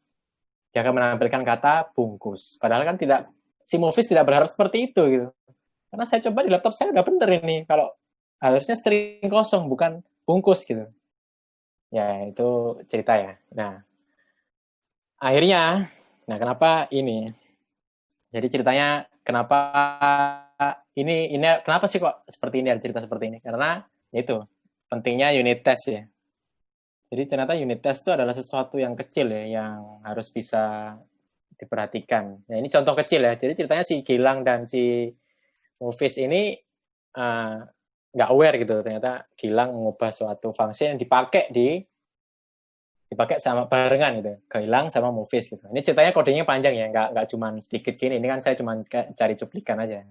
Dia akan menampilkan kata bungkus. Padahal kan si Movies tidak berharap seperti itu gitu. Karena saya coba di laptop saya udah bener ini. Kalau harusnya string kosong, bukan bungkus gitu. Ya, itu cerita ya. Nah, akhirnya, kenapa ini? Jadi ceritanya kenapa ini kenapa sih kok seperti ini, ada cerita seperti ini? Karena itu pentingnya unit test ya. Jadi ternyata unit test itu adalah sesuatu yang kecil ya, yang harus bisa diperhatikan. Nah, ini contoh kecil ya. Jadi ceritanya si Gilang dan si Movies ini nggak aware gitu. Ternyata Gilang mengubah suatu fungsi yang dipakai sama barengan gitu. Gilang sama Movies gitu. Ini ceritanya kodenya panjang ya, nggak cuma sedikit gini. Ini kan saya cuma cari cuplikan aja.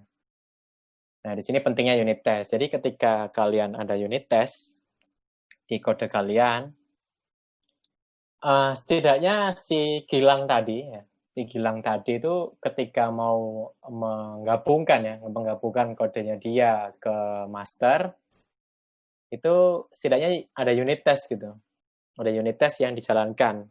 Nah, di sini pentingnya unit test. Jadi ketika kalian ada unit test di kode kalian, setidaknya si Gilang tadi itu ketika mau menggabungkan kodenya dia ke master, itu setidaknya ada unit test gitu. Ada unit test yang dijalankan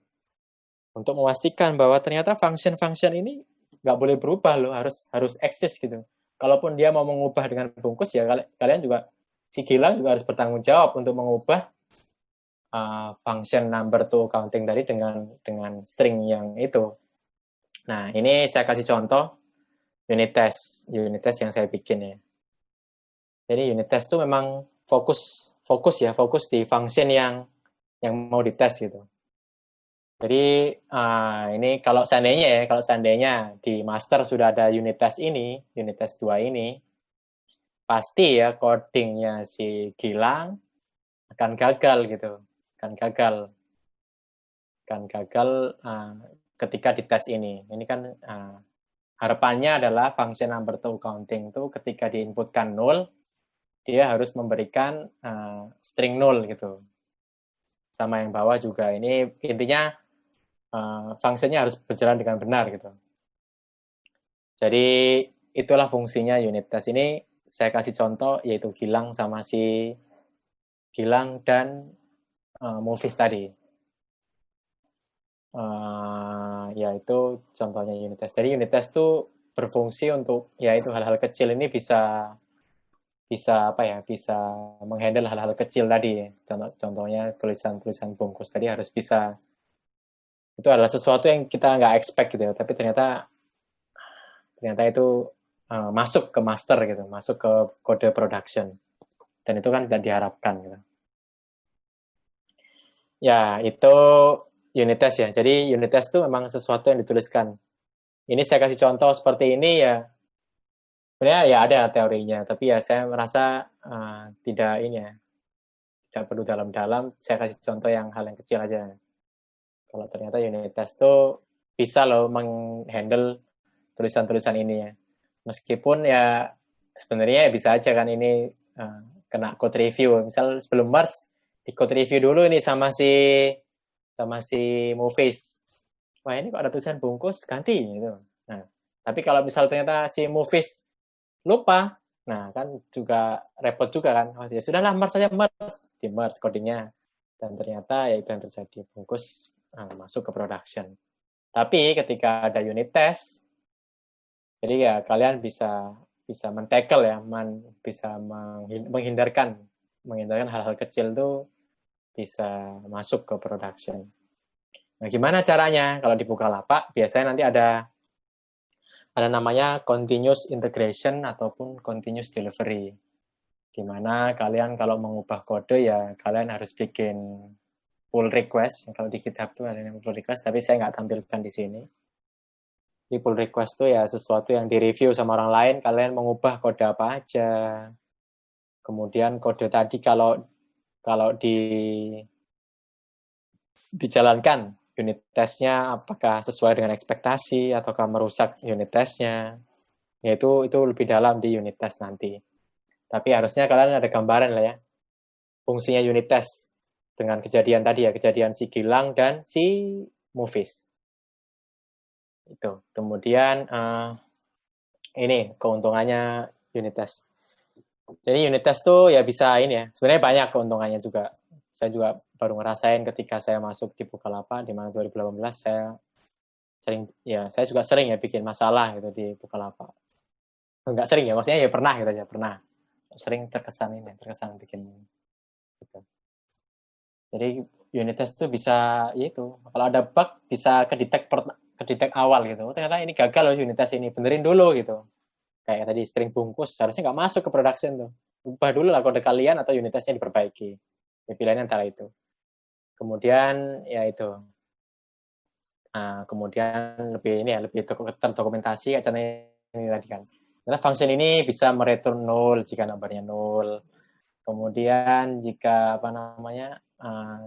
untuk memastikan bahwa ternyata function ini nggak boleh berubah loh, harus eksis gitu. Kalaupun dia mau mengubah dengan bungkus, ya kalian juga, si Gilang juga harus bertanggung jawab untuk mengubah function number to counting tadi dengan string yang itu. Nah, ini saya kasih contoh unit test yang saya bikin ya. Jadi unit test itu memang fokus di function yang mau dites gitu. Jadi ini kalau seandainya di master sudah ada unit test 2 ini, pasti ya codingnya si Gilang akan gagal gitu, akan gagal ketika dites ini. Ini kan harapannya adalah function number to counting itu ketika diinputkan null, dia harus memberikan string null gitu. Sama yang bawah juga. Ini intinya fungsinya harus berjalan dengan benar gitu. Jadi itulah fungsinya unit test ini. Saya kasih contoh yaitu Gilang dan Movies tadi. Yaitu contohnya unit test. Jadi unit test itu berfungsi untuk yaitu hal-hal kecil ini bisa menghandle hal-hal kecil tadi. Contohnya tulisan bungkus tadi harus bisa, itu adalah sesuatu yang kita nggak expect gitu ya, tapi ternyata itu masuk ke master gitu, masuk ke kode production, dan itu kan tidak diharapkan gitu. Ya, itu unit test ya. Jadi unit test itu memang sesuatu yang dituliskan. Ini saya kasih contoh seperti ini ya. Sebenarnya ya ada teorinya, tapi ya saya merasa tidak perlu dalam-dalam. Saya kasih contoh hal yang kecil aja. Kalau ternyata unit test itu bisa loh menghandle tulisan-tulisan ini ya. Meskipun ya sebenarnya bisa aja kan ini kena code review. Misal sebelum merge di code review dulu ini sama si Movies. Wah, ini kok ada tulisan bungkus, ganti gitu. Nah, tapi kalau misal ternyata si Movies lupa, nah kan juga repot juga kan. Oh, ya sudahlah, merge saja, di merge codingnya. Dan ternyata ya itu yang terjadi, bungkus masuk ke production. Tapi ketika ada unit test, Jadi ya kalian bisa men-tackle ya, bisa menghindarkan hal-hal kecil tuh bisa masuk ke production. Nah, gimana caranya? Kalau di Bukalapak biasanya nanti ada namanya continuous integration ataupun continuous delivery. Di mana kalian kalau mengubah kode ya kalian harus bikin pull request. Kalau di GitHub tuh ada yang pull request, tapi saya nggak tampilkan di sini. Di pull request tuh ya sesuatu yang direview sama orang lain, kalian mengubah kode apa aja. Kemudian kode tadi kalau dijalankan unit testnya apakah sesuai dengan ekspektasi ataukah merusak unit testnya, yaitu itu lebih dalam di unit test nanti. Tapi harusnya kalian ada gambaran lah ya fungsinya unit test dengan kejadian tadi ya, kejadian si Gilang dan si Movies. Itu. Kemudian ini keuntungannya unit test. Jadi unit test tuh ya bisa ini ya, sebenarnya banyak keuntungannya juga. Saya juga baru ngerasain ketika saya masuk di Bukalapak di mana 2018 saya juga sering ya bikin masalah gitu di Bukalapak. Enggak sering ya, maksudnya ya pernah gitu aja, pernah. Sering terkesan bikin gitu. Jadi unit test tuh bisa ya itu, kalau ada bug bisa kedetek awal gitu. Oh, ternyata ini gagal loh unit test ini, benerin dulu gitu. Kayak tadi string bungkus harusnya nggak masuk ke production tuh. Ubah dulu lah kode kalian atau unit testnya diperbaiki. Ya, pilihannya antara itu. Kemudian ya itu. Nah, kemudian lebih terdokumentasi acara ini tadi kan. Karena function ini bisa mereturn null jika nomornya null. Kemudian jika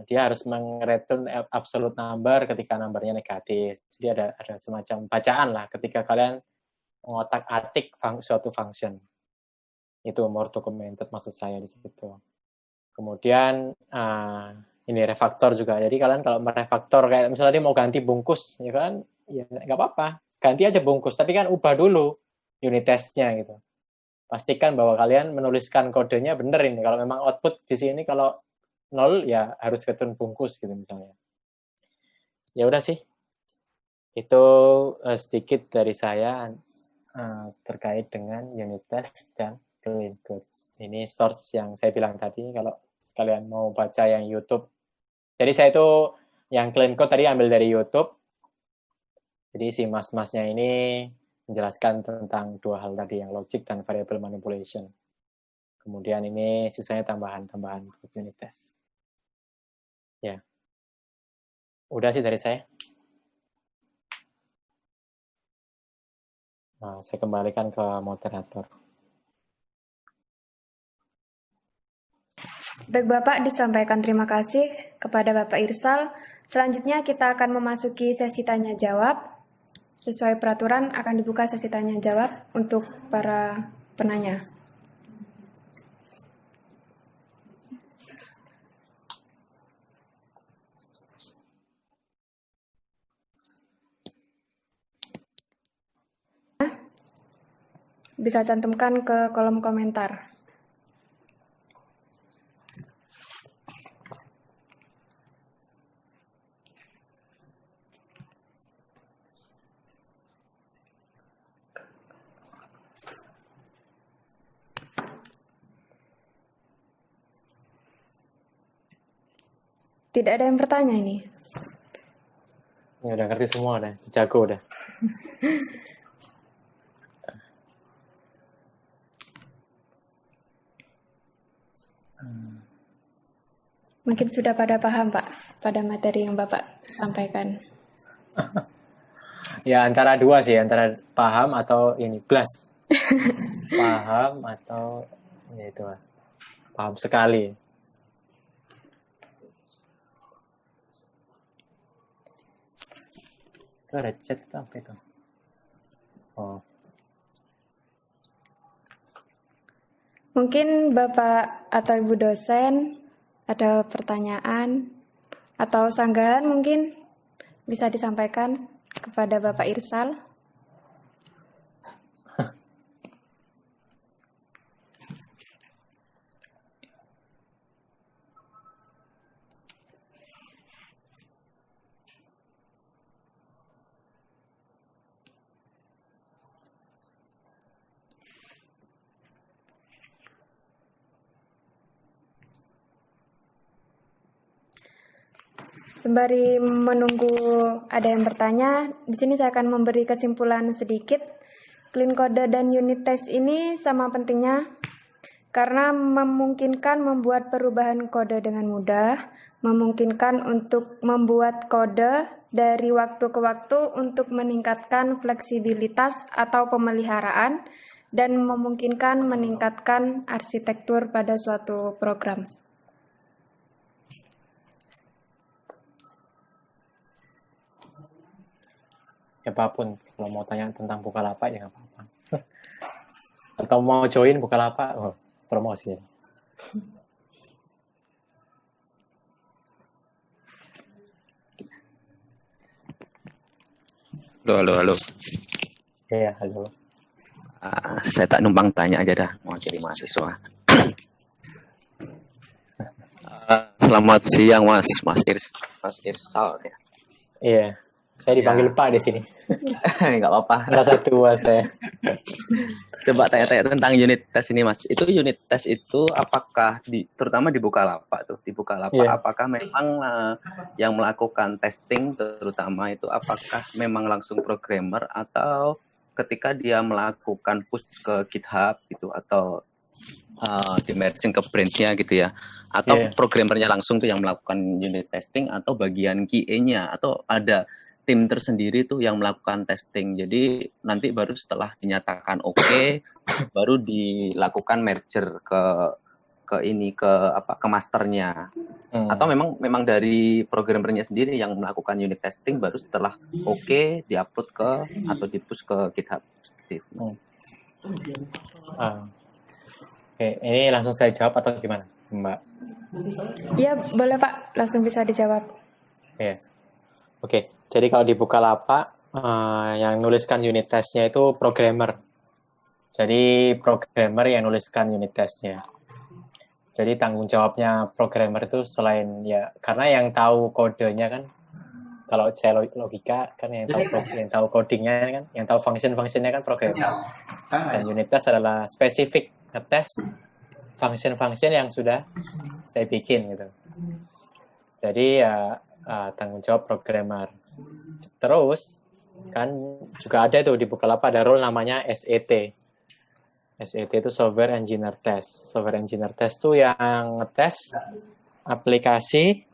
dia harus mereturn absolute number ketika nomornya negatif. Jadi ada semacam bacaan lah ketika kalian mengotak-atik suatu function. Itu more documented maksud saya di situ. Kemudian ini refaktor juga. Jadi kalian kalau merefaktor kayak misalnya dia mau ganti bungkus, ya kan, ya nggak apa-apa, ganti aja bungkus. Tapi kan ubah dulu unit testnya gitu. Pastikan bahwa kalian menuliskan kodenya bener ini. Kalau memang output di sini kalau 0 ya harus return bungkus gitu misalnya. Ya udah sih. Itu sedikit dari saya terkait dengan unit test dan clean code. Ini source yang saya bilang tadi. Kalau kalian mau baca yang YouTube, jadi saya itu yang clean code tadi ambil dari YouTube. Jadi si mas-masnya ini menjelaskan tentang dua hal tadi, yang logic dan variable manipulation. Kemudian ini sisanya tambahan unit test. Ya, udah sih dari saya. Nah, saya kembalikan ke moderator. Baik Bapak, disampaikan terima kasih kepada Bapak Irsal. Selanjutnya kita akan memasuki sesi tanya jawab. Sesuai peraturan akan dibuka sesi tanya jawab untuk para penanya. Bisa cantumkan ke kolom komentar. Tidak ada yang bertanya ini. Ya udah ngerti semua udah, jago udah. Mungkin sudah pada paham Pak, pada materi yang Bapak sampaikan. Ya antara dua sih, antara paham atau ini blast. Paham atau ya itu lah. Paham sekali. Itu ada chat itu apa itu? Oh. Mungkin Bapak atau Ibu dosen ada pertanyaan atau sanggahan mungkin bisa disampaikan kepada Bapak Irsal. Sembari menunggu ada yang bertanya, di sini saya akan memberi kesimpulan sedikit. Clean Code dan unit test ini sama pentingnya karena memungkinkan membuat perubahan kode dengan mudah, memungkinkan untuk membuat kode dari waktu ke waktu untuk meningkatkan fleksibilitas atau pemeliharaan, dan memungkinkan meningkatkan arsitektur pada suatu program. Siapapun kalau mau tanya tentang Bukalapak ya nggak apa-apa. Atau mau join Bukalapak, promosi. Halo. Iya, halo. Saya tak numpang tanya aja dah, mau jadi mahasiswa. Selamat siang Mas Irsal ya. Iya, saya dipanggil Pak di sini. Nggak apa-apa. Rasa tua saya. Coba tanya-tanya tentang unit test ini Mas. Itu unit test itu apakah terutama di Bukalapak tuh, apakah memang yang melakukan testing terutama itu apakah memang langsung programmer atau ketika dia melakukan push ke GitHub gitu atau di merging ke branch-nya gitu ya, atau programmernya langsung tuh yang melakukan unit testing atau bagian QA-nya atau ada tim tersendiri tuh yang melakukan testing. Jadi nanti baru setelah dinyatakan oke, baru dilakukan merger ke masternya. Atau memang dari programmernya sendiri yang melakukan unit testing baru setelah oke diupload ke atau dipush ke GitHub. Oke, ini langsung saya jawab atau gimana, Mbak? Ya, boleh Pak, langsung bisa dijawab. Iya. Oke, jadi kalau di Bukalapak, yang nuliskan unit testnya itu programmer. Jadi programmer yang nuliskan unit testnya. Jadi tanggung jawabnya programmer itu selain ya, karena yang tahu kodenya kan, kalau saya logika kan yang tahu codingnya kan, yang tahu function-functionnya kan programmer. Dan unit test adalah spesifik ngetes function-function yang sudah saya bikin gitu. Jadi ya tanggung jawab programmer. Terus kan juga ada tuh di Bukalapak ada role namanya SET. SET itu Software Engineer Test. Software Engineer Test tuh yang ngetes aplikasi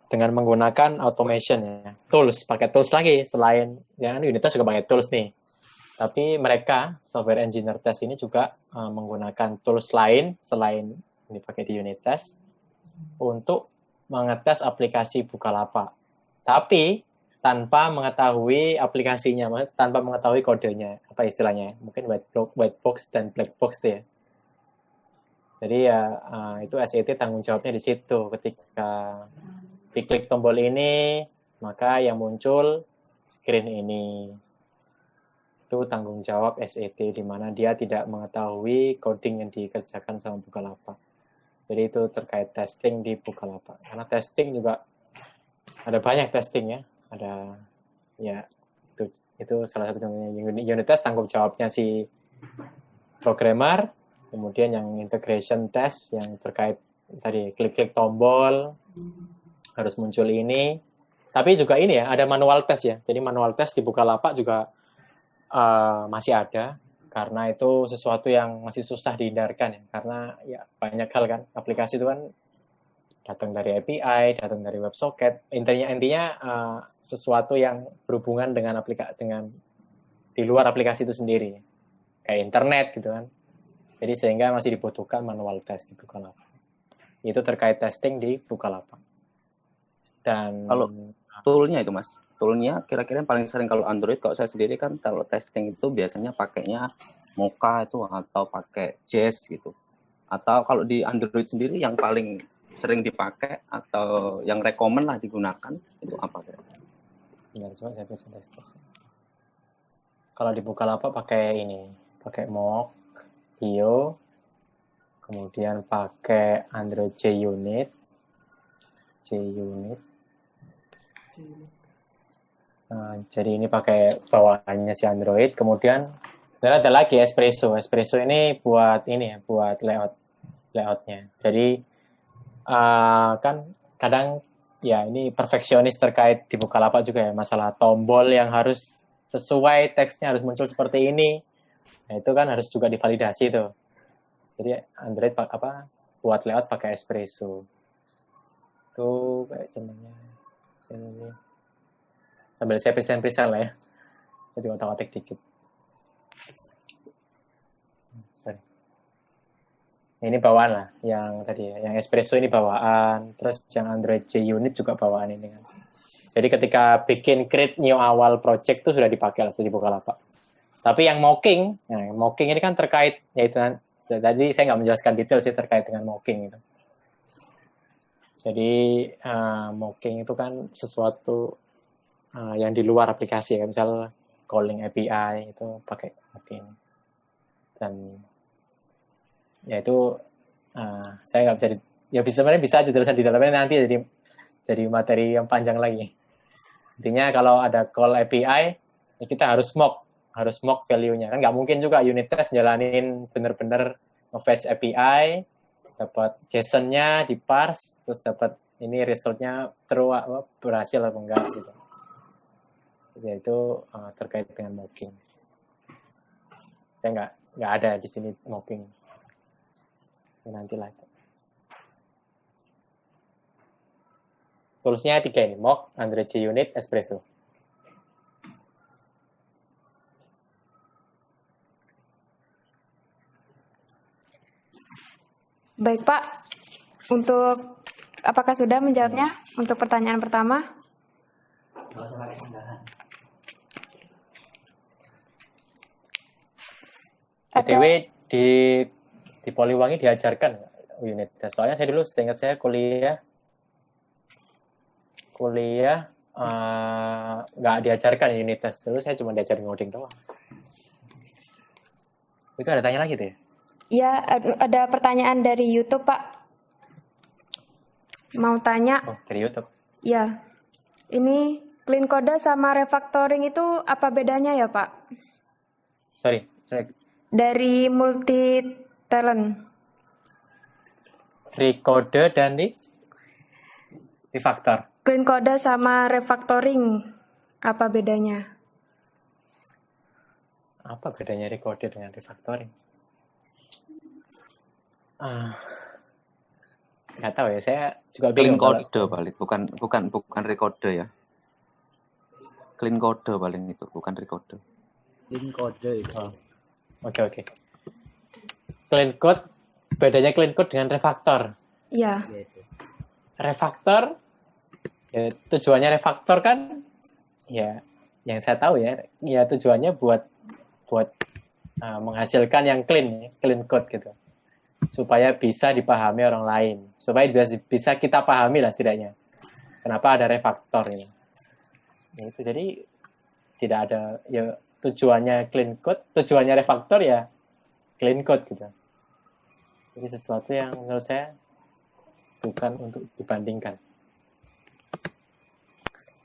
dengan menggunakan automation ya. Tools, pakai tools lagi selain ya unit test juga pakai tools nih. Tapi mereka Software Engineer Test ini juga menggunakan tools lain selain ini pakai di unit test untuk mengetes aplikasi Bukalapak. Tapi tanpa mengetahui aplikasinya, tanpa mengetahui kodenya, apa istilahnya? Mungkin white box dan black box tuh ya. Jadi ya itu SET tanggung jawabnya di situ. Ketika diklik tombol ini, maka yang muncul screen ini. Itu tanggung jawab SET di mana dia tidak mengetahui coding yang dikerjakan sama Bukalapak. Jadi itu terkait testing di Bukalapak. Karena testing juga ada banyak testing ya. Ada ya itu salah satu contohnya unit test tanggung jawabnya si programmer. Kemudian yang integration test yang terkait tadi klik-klik tombol harus muncul ini. Tapi juga ini ya ada manual test ya. Jadi manual test di Bukalapak juga masih ada. Karena itu sesuatu yang masih susah dihindarkan ya. Karena ya banyak hal kan, aplikasi itu kan datang dari API, datang dari WebSocket. Intinya sesuatu yang berhubungan dengan di luar aplikasi itu sendiri. Kayak internet gitu kan. Jadi sehingga masih dibutuhkan manual test di Bukalapak. Itu terkait testing di Bukalapak. Dan kalau toolnya itu Mas, toolnya kira-kira yang paling sering kalau Android, kalau saya sendiri kan kalau testing itu biasanya pakainya Mocha itu atau pakai Jest gitu. Atau kalau di Android sendiri yang paling sering dipakai atau yang rekomen lah digunakan itu apa kira? Ya, coba saya bisa tes. Kalau di Bukalapak pakai Mock, Io, kemudian pakai Android JUnit. Jadi ini pakai bawaannya si Android. Kemudian ada lagi Espresso. Espresso ini buat layoutnya. Jadi kan kadang ya ini perfeksionis terkait di Bukalapak juga ya, masalah tombol yang harus sesuai, teksnya harus muncul seperti ini. Nah, itu kan harus juga divalidasi tuh. Jadi Android buat layout pakai Espresso. Tuh kayak contohnya ini. Sambil saya present lah ya. Saya juga otak-atik dikit. Sorry. Ini bawaan lah, yang tadi ya. Yang Espresso ini bawaan, terus yang Android JUnit juga bawaan ini kan. Jadi ketika bikin create new awal project tuh sudah dipakai lah di Bukalapak. Tapi yang mocking ini kan terkait, yaitu tadi saya nggak menjelaskan detail sih terkait dengan mocking itu. Jadi mocking itu kan sesuatu yang di luar aplikasi ya, misal calling API itu pakai mocking. Dan ya itu saya nggak bisa sebenarnya bisa aja tulisan di dalamnya, nanti jadi materi yang panjang lagi. Intinya kalau ada call API ya kita harus mock value-nya. Kan nggak mungkin juga unit test jalanin bener-bener nge-fetch API, dapat JSON-nya di parse, terus dapat ini result-nya berhasil atau enggak gitu. Ya itu terkait dengan mocking. Saya nggak ada di sini mocking. Nantilah. Toolsnya 3 ini, mock, Android JUnit, Espresso. Baik Pak, untuk apakah sudah menjawabnya untuk pertanyaan pertama? BTW di Poliwangi diajarkan unit test. Soalnya seingat saya kuliah nggak diajarkan unit test. Terus saya cuma diajarin ngoding doang. Itu ada tanya lagi tuh ya? Ya, ada pertanyaan dari YouTube Pak. Mau tanya? Oh, dari YouTube. Ya, ini clean code sama refactoring itu apa bedanya ya Pak? Sorry. Dari multi talent. Recode dan refactor. Clean code sama refactoring apa bedanya? Apa bedanya recode dengan refactoring? Nggak tahu ya, saya juga clean bingung. Clean code paling bukan recode ya. Clean code paling itu, bukan recode. Clean code itu. Oke. Clean code, bedanya clean code dengan refactor. Iya. Refactor, ya, tujuannya refactor kan, ya yang saya tahu ya tujuannya buat menghasilkan yang clean code gitu, supaya bisa dipahami orang lain, supaya bisa kita pahami lah setidaknya. Kenapa ada refactor ini? Ya, itu jadi tidak ada ya tujuannya clean code, tujuannya refactor ya clean code gitu. Jadi sesuatu yang menurut saya bukan untuk dibandingkan.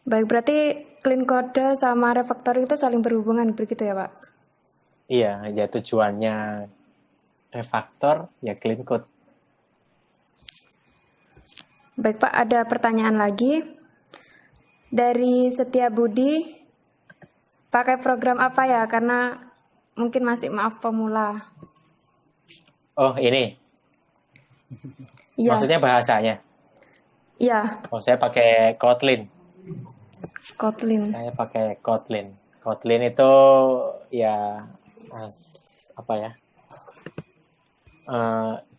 Baik, berarti clean code sama refactoring itu saling berhubungan begitu ya Pak? Iya, ya tujuannya refactor ya clean code. Baik Pak, ada pertanyaan lagi dari Setia Budi. Pakai program apa ya? Karena mungkin masih pemula. Oh, ini. Iya. Maksudnya bahasanya? Iya. Oh, saya pakai Kotlin. Saya pakai Kotlin. Kotlin itu ya apa ya?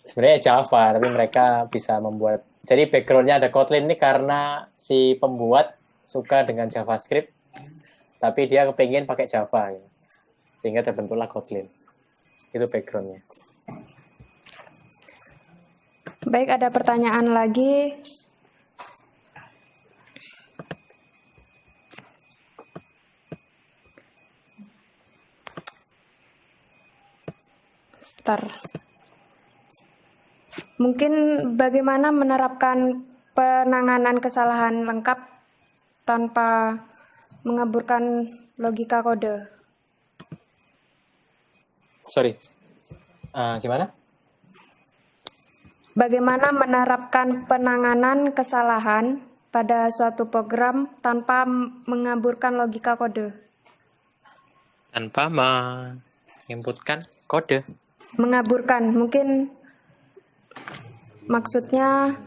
Sebenarnya Java, tapi mereka bisa membuat. Jadi background-nya ada Kotlin ini karena si pembuat suka dengan JavaScript, tapi dia kepengen pakai Java, gitu. Sehingga terbentuklah Kotlin. Itu background-nya. Baik, ada pertanyaan lagi. Sebentar. Mungkin bagaimana menerapkan penanganan kesalahan lengkap tanpa mengaburkan logika kode? Sorry. Gimana? Bagaimana menerapkan penanganan kesalahan pada suatu program tanpa mengaburkan logika kode. Tanpa menginputkan kode. Mengaburkan, mungkin maksudnya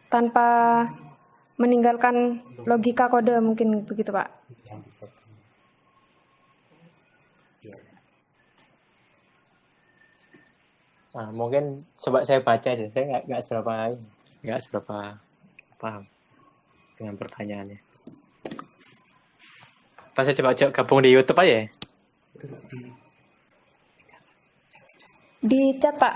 tanpa meninggalkan logika kode, mungkin begitu Pak. Nah, mungkin coba saya baca aja, saya nggak seberapa paham dengan pertanyaannya. Pas saya coba gabung di YouTube aja ya. Di chat Pak.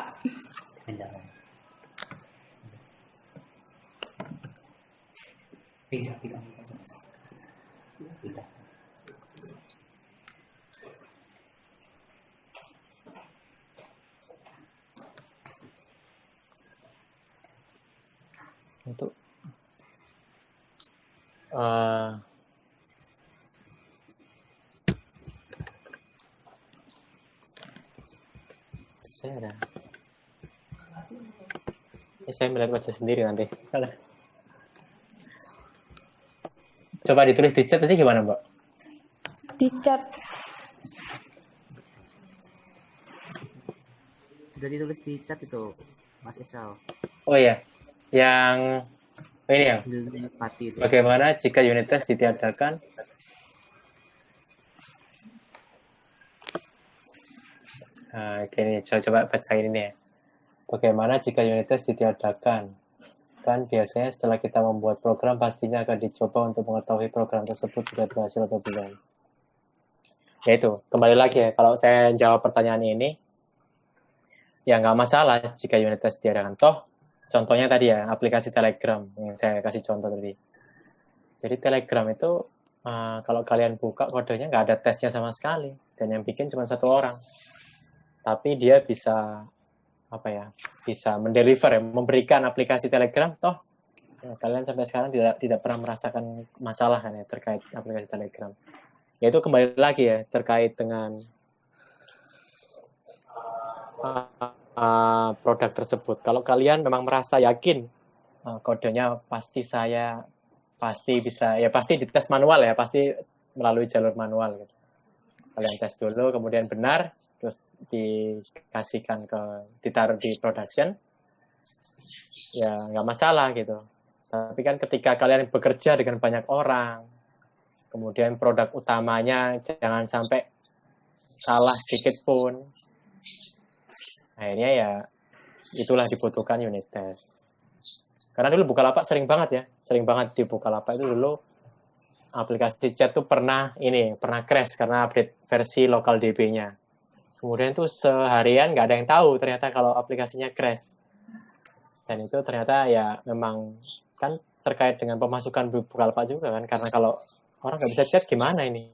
Untuk saya melihat wajah sendiri nanti. Coba ditulis di chat tadi gimana, Mbak? Di chat. Sudah ditulis di chat itu, Mas Isal. Oh iya, yang ini ya. Mati itu. Bagaimana jika unit test ditiadakan? Nah, gini, coba bacain ini ya. Bagaimana jika unit test ditiadakan? Kan biasanya setelah kita membuat program, pastinya akan dicoba untuk mengetahui program tersebut sudah berhasil atau belum. Ya itu, kembali lagi ya, kalau saya jawab pertanyaan ini, ya nggak masalah jika unit test ditiadakan. Toh, contohnya tadi ya, aplikasi Telegram yang saya kasih contoh tadi. Jadi Telegram itu, kalau kalian buka kodenya nggak ada tesnya sama sekali. Dan yang bikin cuma satu orang. Tapi dia bisa bisa mendeliver ya, memberikan aplikasi Telegram, toh ya, kalian sampai sekarang tidak pernah merasakan masalah kan ya terkait aplikasi Telegram. Yaitu kembali lagi ya terkait dengan produk tersebut. Kalau kalian memang merasa yakin kodenya pasti bisa ya, pasti dites manual ya, pasti melalui jalur manual gitu. Kalian tes dulu, kemudian benar, terus ditaruh di production, ya nggak masalah gitu. Tapi kan ketika kalian bekerja dengan banyak orang, kemudian produk utamanya jangan sampai salah sedikit pun, akhirnya ya itulah dibutuhkan unit test. Karena dulu Bukalapak sering banget di Bukalapak itu dulu aplikasi chat tuh pernah crash karena update versi lokal DB-nya. Kemudian tuh seharian nggak ada yang tahu ternyata kalau aplikasinya crash. Dan itu ternyata ya memang kan terkait dengan pemasukan Bukalapak juga kan, karena kalau orang nggak bisa chat gimana ini.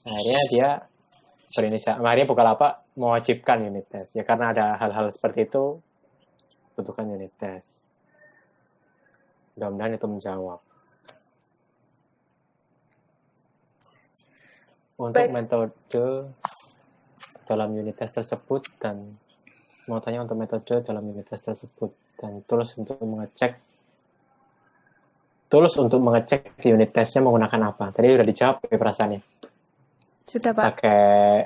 Akhirnya Bukalapak mewajibkan unit test. Ya karena ada hal-hal seperti itu butuhkan unit test. Mudah-mudahan itu menjawab. Untuk metode dalam unit test tersebut dan mau tanya untuk metode dalam unit test tersebut dan tools untuk mengecek unit testnya menggunakan apa? Tadi sudah dijawab ya perasaannya. Sudah Pak. Pakai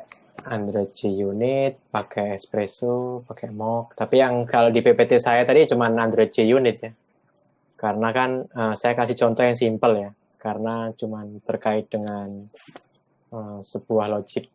Android JUnit, pakai Espresso, pakai Mock. Tapi yang kalau di PPT saya tadi cuma Android JUnit ya. Karena kan saya kasih contoh yang simple ya. Karena cuma terkait dengan sebuah logic